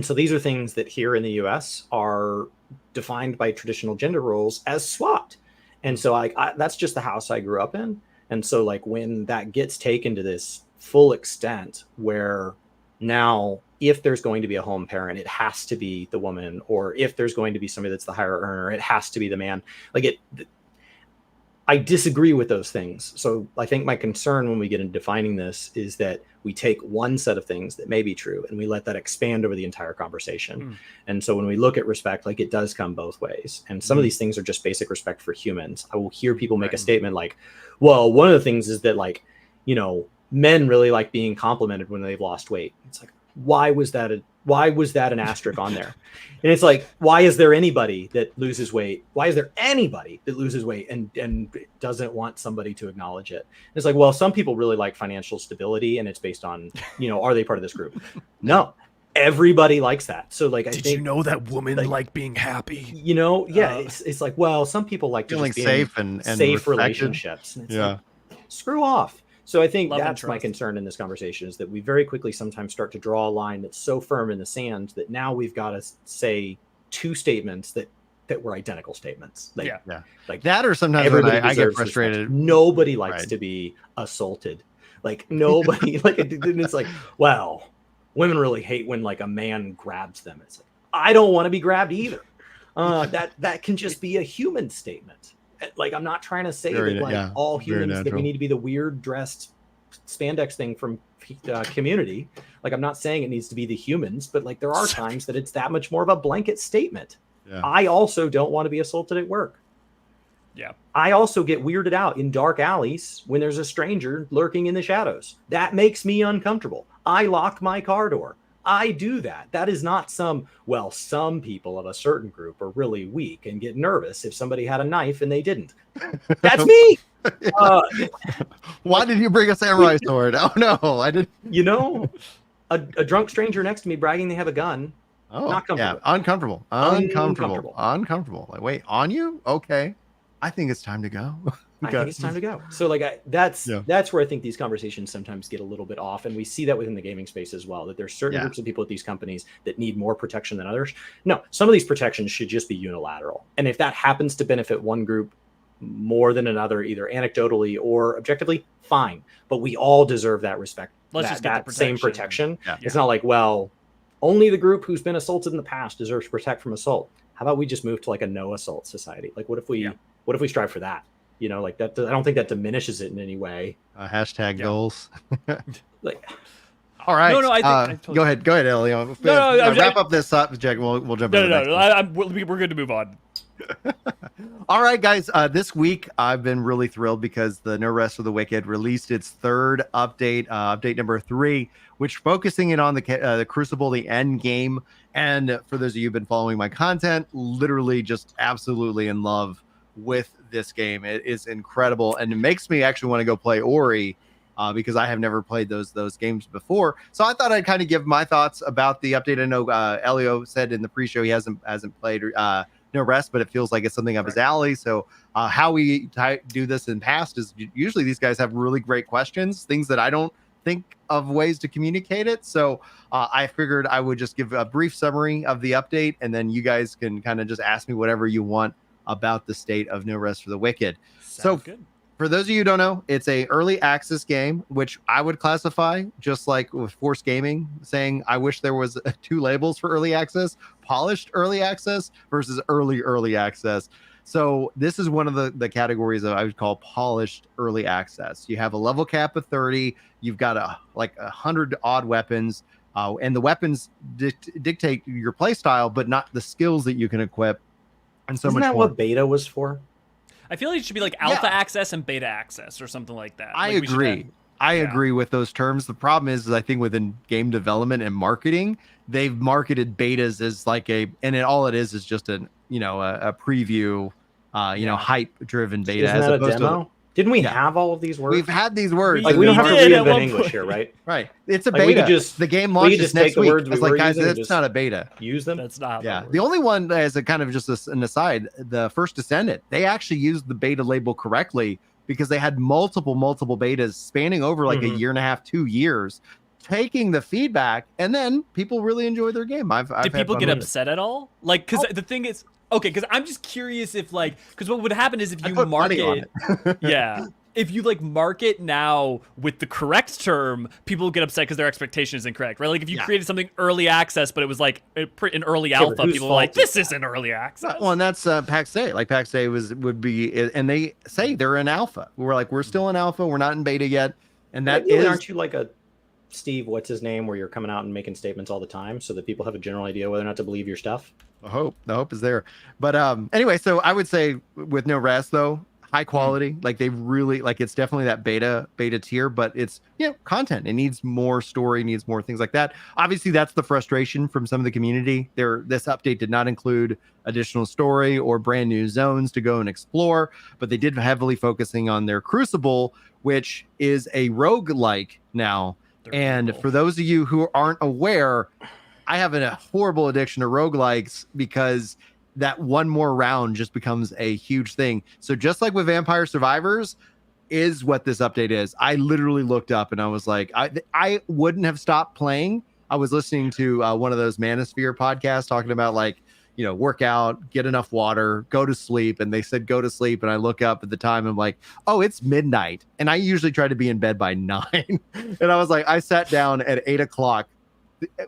C: so these are things that here in the US are defined by traditional gender roles as swapped. And so that's just the house I grew up in. And so like when that gets taken to this full extent where now, if there's going to be a home parent, it has to be the woman, or if there's going to be somebody that's the higher earner, it has to be the man. Like I disagree with those things. So I think my concern when we get into defining this is that we take one set of things that may be true and we let that expand over the entire conversation. And so when we look at respect, like it does come both ways. And some of these things are just basic respect for humans. I will hear people make a statement like, well, one of the things is that like, you know, men really like being complimented when they've lost weight. It's like, why was that an asterisk on there? And it's like, why is there anybody that loses weight? Why is there anybody that loses weight and doesn't want somebody to acknowledge it? And it's like, well, some people really like financial stability and it's based on, you know, are they part of this group? No, everybody likes that. So like,
D: Did you know that women like being happy?
C: You know, yeah, it's like, well, some people like
A: feeling
C: just being
A: safe and
C: safe
A: respected.
C: relationships. And it's like, screw off. So I think that's my
B: trust.
C: concern in this conversation is that we very quickly sometimes start to draw a line that's so firm in the sand that now we've got to say two statements that were identical statements. Like,
A: like that, or sometimes when I get frustrated.
C: Respect. Nobody likes to be assaulted. Like nobody, like it's like, well, women really hate when like a man grabs them. It's like, I don't want to be grabbed either. That can just be a human statement. Like I'm not trying to say that like all humans that we need to be the weird dressed spandex thing from Community. Like I'm not saying it needs to be the humans, but like there are times that it's that much more of a blanket statement. I also don't want to be assaulted at work. I also get weirded out in dark alleys when there's a stranger lurking in the shadows. That makes me uncomfortable. I lock my car door. I do that. That is not some people of a certain group are really weak and get nervous if somebody had a knife and they didn't. That's me.
A: Why did you bring a samurai sword? Oh no, I didn't.
C: You know, a drunk stranger next to me bragging they have a gun.
A: Oh,
C: not comfortable.
A: Uncomfortable. Like, wait, on you? Okay. I think it's time to go.
C: I think it's time to go. So like that's where I think these conversations sometimes get a little bit off. And we see that within the gaming space as well, that there's certain groups of people at these companies that need more protection than others. No, some of these protections should just be unilateral. And if that happens to benefit one group more than another, either anecdotally or objectively, fine. But we all deserve that respect. That same protection. It's not like, well, only the group who's been assaulted in the past deserves to protect from assault. How about we just move to like a no assault society? Like what if we strive for that? You know, like that. I don't think that diminishes it in any way.
A: Hashtag goals.
C: Like,
A: all right.
B: No, I think
A: go ahead, Elio. Wrap up this subject. We'll jump.
B: We're good to move on.
A: All right, guys. This week I've been really thrilled because the No Rest for the Wicked released its third update, update number 3, which focusing in on the Crucible, the end game. And for those of you who've been following my content, literally just absolutely in love with this game. It is incredible, and it makes me actually want to go play Ori because I have never played those games before. So I thought I'd kind of give my thoughts about the update. I know Elio said in the pre-show he hasn't played No Rest, but it feels like it's something up his alley. So how we do this in past is usually these guys have really great questions, things that I don't think of ways to communicate it. So I figured I would just give a brief summary of the update, and then you guys can kind of just ask me whatever you want about the state of No Rest for the Wicked.
B: Sounds good.
A: For those of you who don't know, it's a early access game, which I would classify just like with Force Gaming saying, I wish there was 2 labels for early access: polished early access versus early access. So this is one of the categories that I would call polished early access. You have a level cap of 30. You've got 100 odd weapons, and the weapons dictate your play style, but not the skills that you can equip. and so
C: Isn't
A: much
C: that
A: more.
C: what beta was for?
B: I feel like it should be like alpha access and beta access or something like that.
A: I
B: Like, we should
A: agree. I agree with those terms. The problem is I think within game development and marketing, they've marketed betas as like all it is just a preview, hype driven beta.
C: Isn't
A: as
C: that a
A: opposed
C: demo?
A: to
C: Didn't we have all of these words?
A: We've had these words.
C: Like we don't have to
B: did at
C: reinvent
B: one
C: English
B: point.
C: here, right?
A: Right. It's a
C: Like, we
A: beta.
C: could just-
A: the game
C: we
A: launches
C: could just
A: next
C: take the
A: week.
C: words we
A: It's like,
C: were
A: guys,
C: using and
A: it's
C: just
A: not a beta.
C: Use them.
B: That's not how that
A: Yeah.
B: works.
A: The only one as a kind of just an aside, the first Descendant, they actually used the beta label correctly because they had multiple betas spanning over like a year and a half, 2 years, taking the feedback, and then people really enjoy their game. I've
B: Did
A: had
B: people
A: fun
B: get
A: with it.
B: upset at all? Like, because the thing is, okay, because I'm just curious if like, because what would happen is if
A: I
B: you
A: put money on
B: market,
A: it.
B: yeah, if you like market now with the correct term, people get upset because their expectation is incorrect, right? Like if you created something early access, but it was like an early alpha, people were like, this isn't early access.
A: Well, and that's PAX A. Like PAX A would be, and they say they're in alpha. We're like, we're still in alpha. We're not in beta yet. And that
C: Ideally,
A: is,
C: aren't you like a Steve, what's his name, where you're coming out and making statements all the time so that people have a general idea whether or not to believe your stuff?
A: the hope is there. But anyway, so I would say with no rest though, high quality. Like they really like, it's definitely that beta tier, but it's content. It needs more story, needs more things like that. Obviously, that's the frustration from some of the community. This update did not include additional story or brand new zones to go and explore, but they did heavily focusing on their Crucible, which is a roguelike now. And for those of you who aren't aware, I have a horrible addiction to roguelikes because that one more round just becomes a huge thing. So just like with Vampire Survivors is what this update is. I literally looked up and I was like, I wouldn't have stopped playing. I was listening to one of those Manosphere podcasts talking about like, work out, get enough water, go to sleep. And they said, go to sleep. And I look up at the time and I'm like, oh, it's midnight. And I usually try to be in bed by 9. And I was like, I sat down at 8:00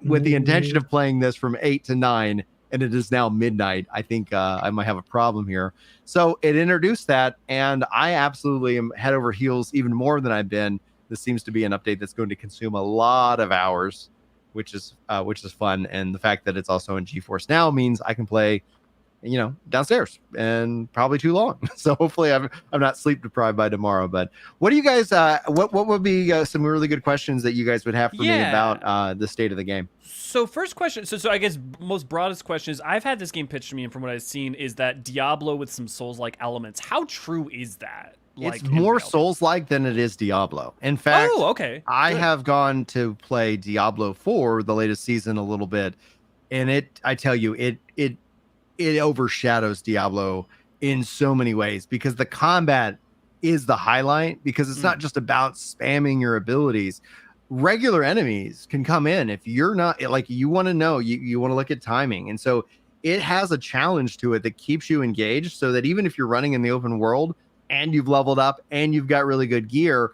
A: with the intention of playing this from 8 to 9. And it is now midnight. I think I might have a problem here. So it introduced that. And I absolutely am head over heels, even more than I've been. This seems to be an update that's going to consume a lot of hours, which is fun. And the fact that it's also in GeForce Now means I can play, downstairs and probably too long. So hopefully I'm not sleep deprived by tomorrow. But what do you guys, what would be some really good questions that you guys would have for me about the state of the game?
B: So first question, so I guess most broadest question is, I've had this game pitched to me, and from what I've seen is that Diablo with some Souls-like elements. How true is that?
A: It's more Souls-like than it is Diablo. In fact, I have gone to play Diablo 4, the latest season, a little bit, and I tell you, it overshadows Diablo in so many ways because the combat is the highlight, because it's not just about spamming your abilities. Regular enemies can come in if you're not like, you want to know, you want to look at timing. And so it has a challenge to it that keeps you engaged, so that even if you're running in the open world and you've leveled up and you've got really good gear,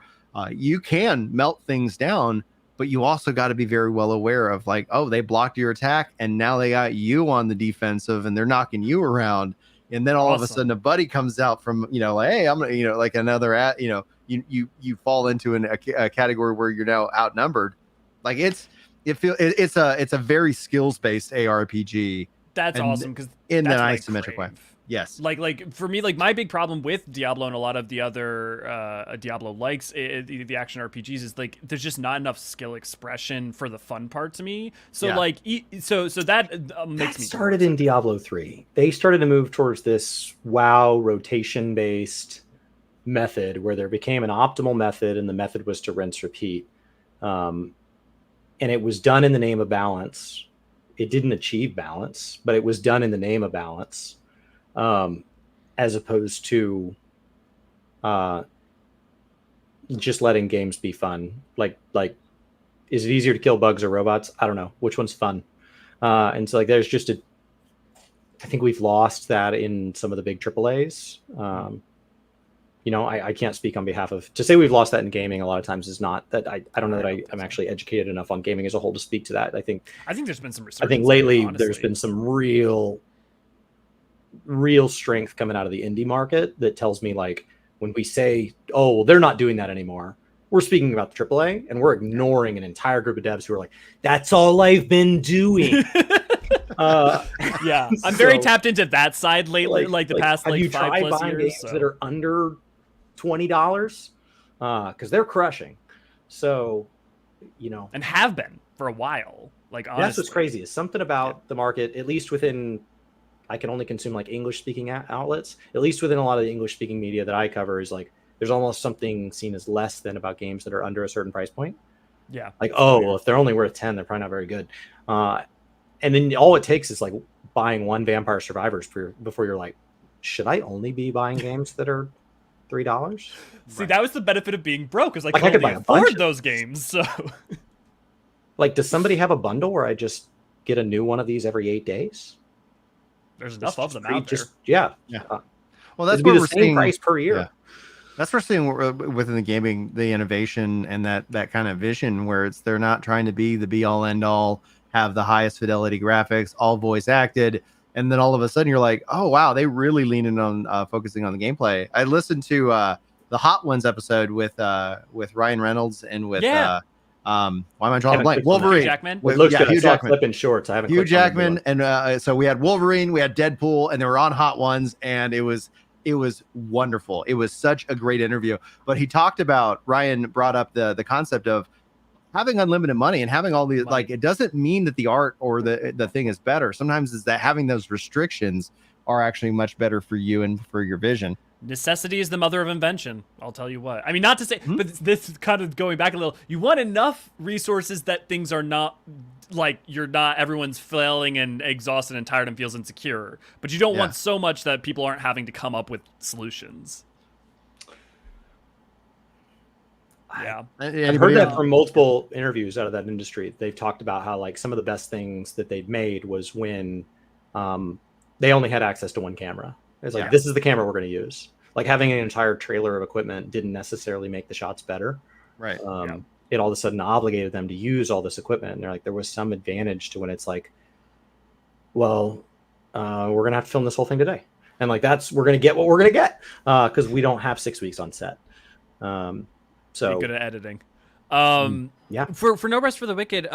A: you can melt things down, but you also got to be very well aware of like, oh, they blocked your attack and now they got you on the defensive and they're knocking you around. And then all of a sudden a buddy comes out from, like, hey, I'm gonna, like another, you fall into a category where you're now outnumbered. Like it's a very skills based ARPG.
B: That's awesome, because
A: in an isometric way. Yes.
B: Like for me, like my big problem with Diablo and a lot of the other Diablo likes the action RPGs is like there's just not enough skill expression for the fun part to me. So so that makes me
C: started in Diablo 3. They started to move towards this rotation based method where there became an optimal method, and the method was to rinse repeat. And it was done in the name of balance. It didn't achieve balance, but it was done in the name of balance. As opposed to just letting games be fun. Like, is it easier to kill bugs or robots? I don't know. Which one's fun? And so like, there's just I think we've lost that in some of the big AAAs. I can't speak on behalf of, to say we've lost that in gaming a lot of times is not that I don't know that I'm actually educated enough on gaming as a whole to speak to that. I think
B: there's been some research.
C: I think lately there's been some real strength coming out of the indie market that tells me, like, when we say, oh, well, they're not doing that anymore, we're speaking about the AAA, and we're ignoring an entire group of devs who are like, that's all I've been doing.
B: Yeah, I'm very
C: So,
B: tapped into that side lately, like the past
C: have
B: like
C: you
B: 5+
C: tried buying
B: years.
C: games that are under $20? Because they're crushing. So,
B: and have been for a while. Like honestly,
C: that's what's crazy. Is something about the market, at least within. I can only consume like English speaking outlets. At least within a lot of the English speaking media that I cover, is like there's almost something seen as less than about games that are under a certain price point.
B: Yeah.
C: Like, well, if they're only worth 10, they're probably not very good. And then all it takes is like buying one Vampire Survivors before you're like, should I only be buying games that are $3?
B: See, that was the benefit of being broke, because I
C: Like,
B: could
C: I could
B: only
C: buy a bunch
B: afford
C: of
B: those games. So,
C: like, does somebody have a bundle where I just get a new one of these every 8 days?
B: there's enough of them out there.
C: Yeah.
A: Well, that's
C: It'd be
A: what
C: the
A: we're
C: same
A: seeing.
C: price per year.
A: Yeah. That's what we're seeing within the gaming, the innovation and that kind of vision where they're not trying to be the be all end all, have the highest fidelity graphics, all voice acted, and then all of a sudden you're like, oh wow, they really lean in on focusing on the gameplay. I listened to the Hot Ones episode with Ryan Reynolds and with why am I drawing a blank? Wolverine.
B: Hugh Jackman.
C: It looks good.
A: Hugh
C: I saw a
A: Jackman.
C: clip in shorts. I haven't.
A: Hugh Jackman,
C: on the
A: and so we had Wolverine, we had Deadpool, and they were on Hot Ones, and it was wonderful. It was such a great interview. But he talked about, Ryan brought up the concept of having unlimited money and having all these, like, it doesn't mean that the art or the thing is better. Sometimes it's that having those restrictions are actually much better for you and for your vision.
B: Necessity is the mother of invention. I'll tell you what. I mean, not to say, but this is kind of going back a little. You want enough resources that things are not like everyone's failing and exhausted and tired and feels insecure. But you don't want so much that people aren't having to come up with solutions. Yeah.
C: I've heard that from multiple interviews out of that industry. They've talked about how like some of the best things that they've made was when they only had access to one camera. It's like, this is the camera we're going to use. Like having an entire trailer of equipment didn't necessarily make the shots better.
A: Right.
C: It all of a sudden obligated them to use all this equipment. And they're like, there was some advantage to when it's like, well, we're going to have to film this whole thing today. And like, we're going to get what we're going to get because we don't have 6 weeks on set. So
B: you're good at editing. For No Rest for the Wicked,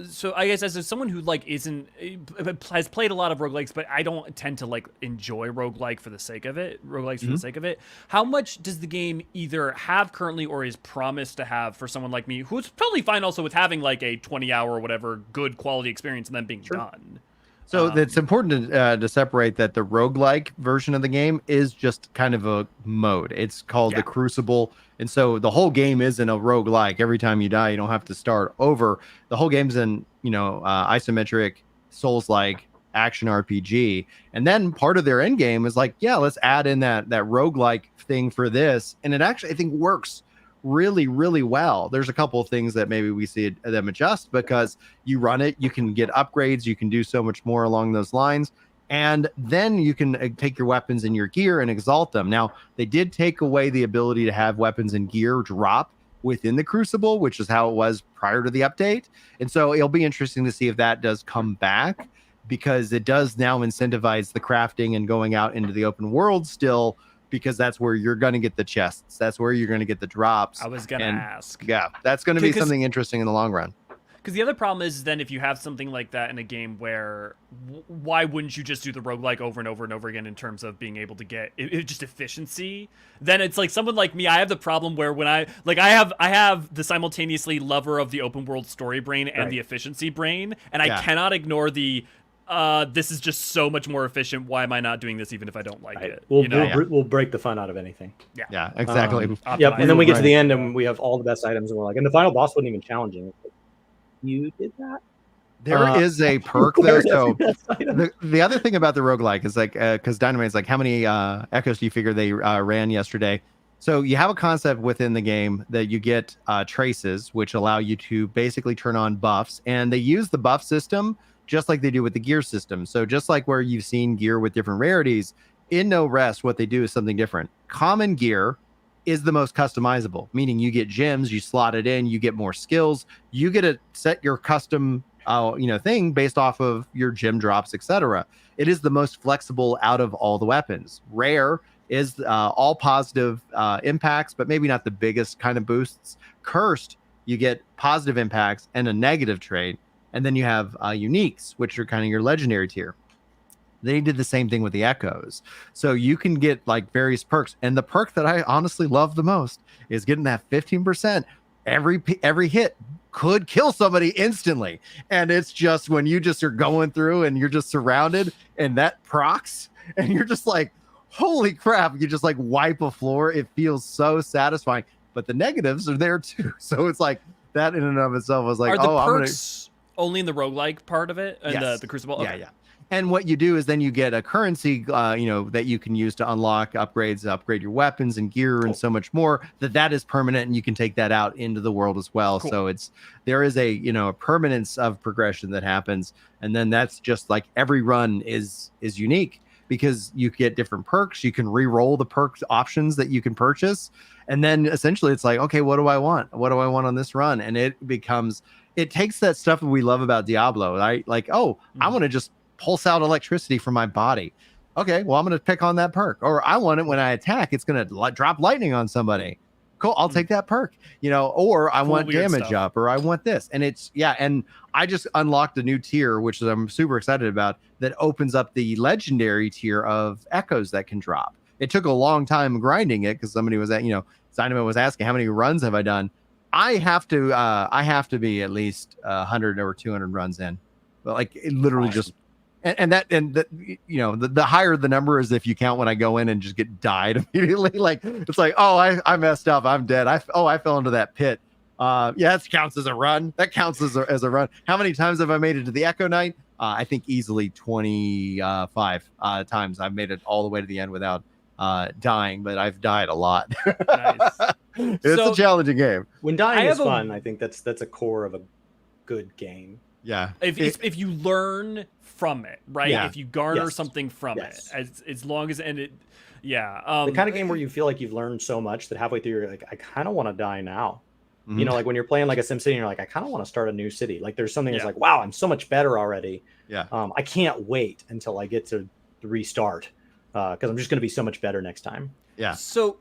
B: so I guess as someone who like has played a lot of roguelikes, but I don't tend to like enjoy roguelike for the sake of it, roguelikes for the sake of it. How much does the game either have currently or is promised to have for someone like me, who's probably fine also with having like a 20-hour or whatever good quality experience and then being done?
A: So it's important to separate that the roguelike version of the game is just kind of a mode. It's called the Crucible. And so the whole game isn't a roguelike. Every time you die, you don't have to start over. The whole game's in, isometric, Souls-like action RPG. And then part of their end game is like, let's add in that roguelike thing for this. And it actually, I think, works really, really well. There's a couple of things that maybe we see them adjust because you run it, you can get upgrades, you can do so much more along those lines. And then you can take your weapons and your gear and exalt them. Now, they did take away the ability to have weapons and gear drop within the Crucible, which is how it was prior to the update. And so it'll be interesting to see if that does come back, because it does now incentivize the crafting and going out into the open world still, because that's where you're going to get the chests. That's where you're going to get the drops.
B: I was going to ask.
A: Yeah, that's going to be something interesting in the long run.
B: Because the other problem is then if you have something like that in a game where why wouldn't you just do the roguelike over and over and over again in terms of being able to get just efficiency? Then it's like someone like me, I have the problem where when I have the simultaneously lover of the open world story brain and the efficiency brain, and I cannot ignore the this is just so much more efficient. Why am I not doing this even if I don't like it?
C: We'll break the fun out of anything.
A: Yeah, exactly.
C: And then we get to the end and we have all the best items and we're like, and the final boss wasn't even challenging. You did that?
A: There is a perk though. So the other thing about the roguelike is like, because Dynamite's like, how many echoes do you figure they ran yesterday? So you have a concept within the game that you get traces, which allow you to basically turn on buffs, and they use the buff system just like they do with the gear system. So just like where you've seen gear with different rarities, in No Rest, what they do is something different. Common gear is the most customizable, meaning you get gems, you slot it in, you get more skills, you get to set your custom thing based off of your gem drops, etc. It is the most flexible out of all the weapons. Rare is all positive impacts, but maybe not the biggest kind of boosts. Cursed, you get positive impacts and a negative trait. And then you have uniques, which are kind of your legendary tier. They did the same thing with the echoes. So you can get like various perks. And the perk that I honestly love the most is getting that 15%. Every hit could kill somebody instantly. And it's just when you just are going through and you're just surrounded and that procs and you're just like, holy crap, you just like wipe a floor. It feels so satisfying. But the negatives are there too. So it's like that in and of itself was like,
B: are the perks only in the roguelike part of it? And
A: yes.
B: the Crucible? Okay.
A: Yeah. And what you do is then you get a currency, that you can use to unlock upgrades, upgrade your weapons and gear and so much more. That is permanent, and you can take that out into the world as well. Cool. So there is a a permanence of progression that happens, and then that's just like every run is unique because you get different perks. You can re-roll the perks options that you can purchase, and then essentially it's like, okay, what do I want? What do I want on this run? And it takes that stuff that we love about Diablo. I want to just pulse out electricity from my body. Okay, well, I'm going to pick on that perk. Or I want it when I attack, it's going to drop lightning on somebody. Cool, I'll take that perk. Or I want damage up, or I want this. And and I just unlocked a new tier, which I'm super excited about, that opens up the legendary tier of echoes that can drop. It took a long time grinding it because somebody was Simon was asking, how many runs have I done? I have to be at least 100 or 200 runs in. But like it literally just the higher the number is if you count when I go in and just get died immediately. Like it's like, oh, I messed up, I'm dead. I fell into that pit. That counts as a run. That counts as a run. How many times have I made it to the Echo Knight? I think easily 25 times I've made it all the way to the end without dying, but I've died a lot.
B: Nice.
A: It's a challenging game.
C: When dying is fun, I think that's a core of a good game.
A: Yeah.
B: If you learn from it, right?
A: Yeah.
B: If you garner something from it, as long as the
C: kind of game where you feel like you've learned so much that halfway through you're like, I kind of want to die now.
A: Mm-hmm.
C: Like when you're playing like a Sim City, and you're like, I kind of want to start a new city. Like there's something that's like, wow, I'm so much better already.
A: Yeah.
C: I can't wait until I get to restart because I'm just going to be so much better next time.
A: Yeah.
B: So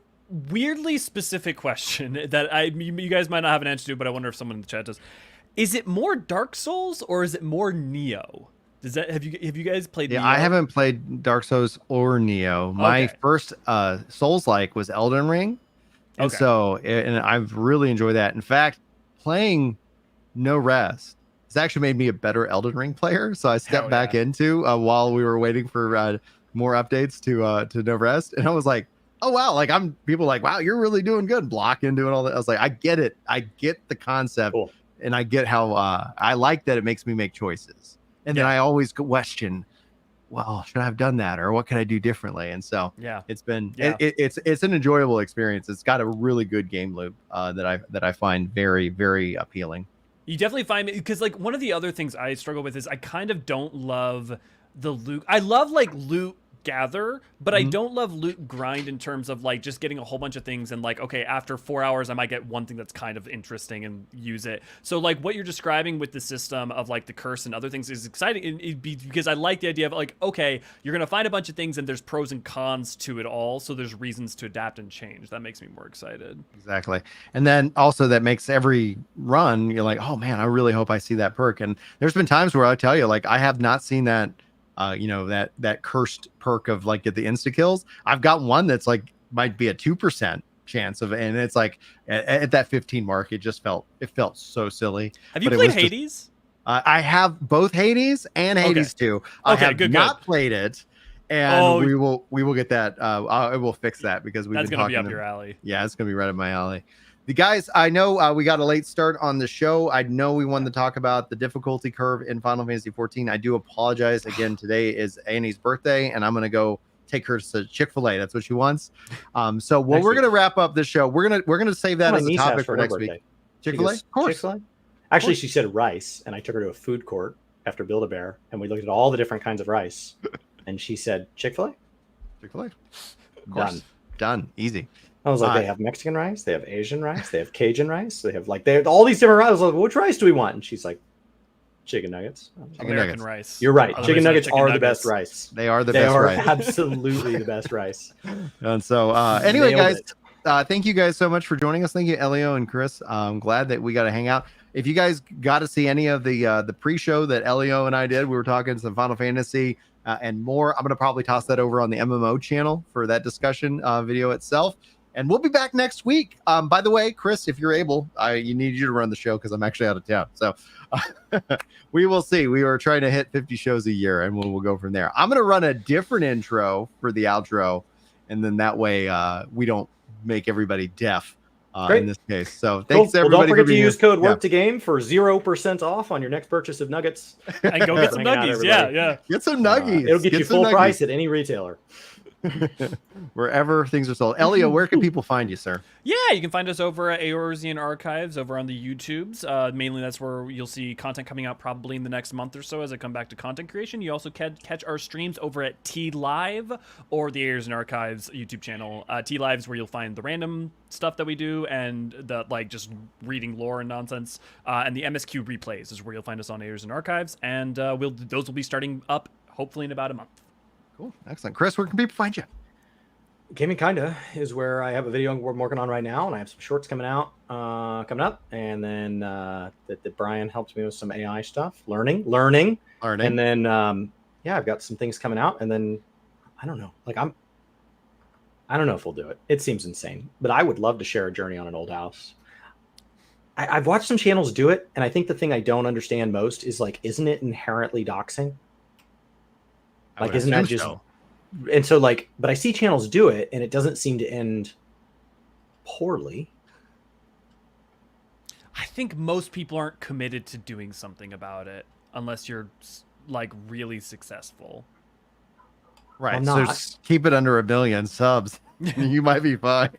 B: weirdly specific question that you guys might not have an answer to, but I wonder if someone in the chat does. Is it more Dark Souls or is it more Neo? Have you guys played Neo?
A: I haven't played Dark Souls or Neo. My first Souls-like was Elden Ring. And and I've really enjoyed that. In fact, playing No Rest has actually made me a better Elden Ring player. So I stepped back into while we were waiting for more updates to No Rest. And I was like, oh, wow. Like people like, wow, you're really doing good. Blocking, doing all that. I was like, I get it. I get the concept. Cool. And I get how I like that it makes me make choices. And then I always question, well, should I have done that? Or what could I do differently? And so it's been, it's an enjoyable experience. It's got a really good game loop that I find very, very appealing.
B: You definitely find it because like one of the other things I struggle with is I kind of don't love the loot. I love like loot gather, but I don't love loot grind in terms of like just getting a whole bunch of things and like, okay, after 4 hours I might get one thing that's kind of interesting and use it. So like what you're describing with the system of like the curse and other things is exciting because I like the idea of like, okay, you're gonna find a bunch of things and there's pros and cons to it all, so there's reasons to adapt and change. That makes me more excited.
A: Exactly. And then also that makes every run you're like, oh man, I really hope I see that perk. And there's been times where I tell you like I have not seen that that cursed perk of like get the insta kills. I've got one that's like might be a 2% chance of, and it's like at that 15 mark, it felt so silly.
B: Have you played Hades?
A: I have both Hades and Hades 2. I have not played it, and we will get that. I will fix that because
B: that's gonna be up your alley.
A: Yeah, it's gonna be right up my alley. The guys, I know we got a late start on the show. I know we wanted to talk about the difficulty curve in Final Fantasy XIV. I do apologize. Again, today is Annie's birthday, and I'm going to go take her to Chick-fil-A. That's what she wants. So we're going to wrap up this show. We're gonna save that as a topic for next week. Chick-fil-A? Of course.
C: Chick-fil-A? Actually, she said rice, and I took her to a food court after Build-A-Bear, and we looked at all the different kinds of rice, and she said Chick-fil-A?
A: Chick-fil-A. Of course. Done. Easy.
C: I was like, they have Mexican rice, they have Asian rice, they have Cajun rice, they have all these different rice. I was like, which rice do we want? And she's like, chicken nuggets.
B: American rice.
C: You're right. Chicken nuggets are the best rice.
A: They are the best rice.
C: They are absolutely the best rice.
A: And so anyway, guys, thank you guys so much for joining us. Thank you, Elio and Chris. I'm glad that we got to hang out. if you guys got to see any of the pre-show that Elio and I did, we were talking some Final Fantasy and more. I'm going to probably toss that over on the MMO channel for that discussion video itself. And we'll be back next week. By the way, Chris, if you're able, you need you to run the show because I'm actually out of town. So we will see. We are trying to hit 50 shows a year, and we'll go from there. I'm going to run a different intro for the outro, and then that way we don't make everybody deaf in this case. So thanks to everybody.
C: Well, don't forget to use code
A: here.
C: WORK2GAME for 0% off on your next purchase of nuggets.
B: And go get some nuggies. Yeah.
A: Get some nuggies.
C: It'll get you full price at any retailer.
A: Wherever things are sold. Elio, where can people find you, sir?
B: Yeah, you can find us over at Eorzean Archives over on the YouTubes. Mainly that's where you'll see content coming out probably in the next month or so as I come back to content creation. You also catch our streams over at T Live or the Eorzean Archives YouTube channel. T Live is where you'll find the random stuff that we do and the like just reading lore and nonsense. And the MSQ replays is where you'll find us on Eorzean Archives. And those will be starting up hopefully in about a month.
A: Cool. Excellent. Chris, where can people find you?
C: Gaming Kinda is where I have a video I'm working on right now, and I have some shorts coming up, and then that Brian helped me with some AI stuff, learning, and then I've got some things coming out, and then I don't know, I don't know if we'll do it. It seems insane, but I would love to share a journey on an old house. I've watched some channels do it, and I think the thing I don't understand most is isn't it inherently doxing? Isn't that just so? And so but I see channels do it and it doesn't seem to end poorly.
B: I think most people aren't committed to doing something about it unless you're really successful.
A: Right. So just keep it under 1 billion subs. You might be fine.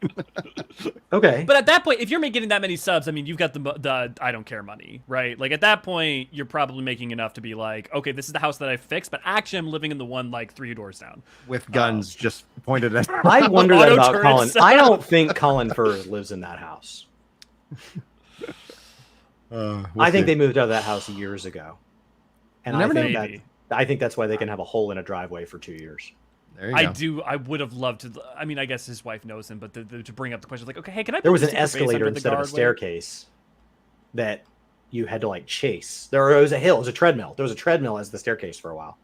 C: Okay.
B: But at that point, if you're getting that many subs, I mean, you've got the I don't care money, right? At that point, you're probably making enough to be okay, this is the house that I fixed, but actually I'm living in the one 3 doors down.
A: With guns just pointed at
C: I wonder that about Colin. I don't think Colin Furs lives in that house. I think they moved out of that house years ago. And I think that's why they can have a hole in a driveway for 2 years.
A: There you go.
B: I would have loved to. I mean, I guess his wife knows him, but to bring up the question, okay, hey, can I?
C: There was an escalator instead of a staircase that you had to chase. There was a hill. It was a treadmill. There was a treadmill as the staircase for a while.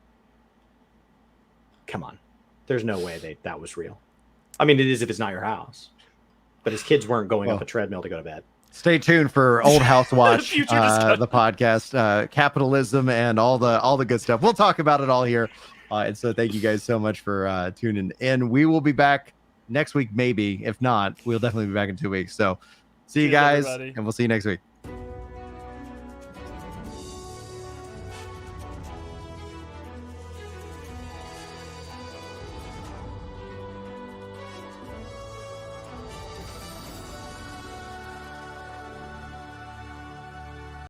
C: Come on, there's no way that was real. I mean, it is if it's not your house, but his kids weren't going up a treadmill to go to bed.
A: Stay tuned for Old House Watch, the podcast, capitalism, and all the good stuff. We'll talk about it all here. And so thank you guys so much for tuning in. We will be back next week, maybe. If not, we'll definitely be back in 2 weeks. So see you guys, everybody. And we'll see you next week.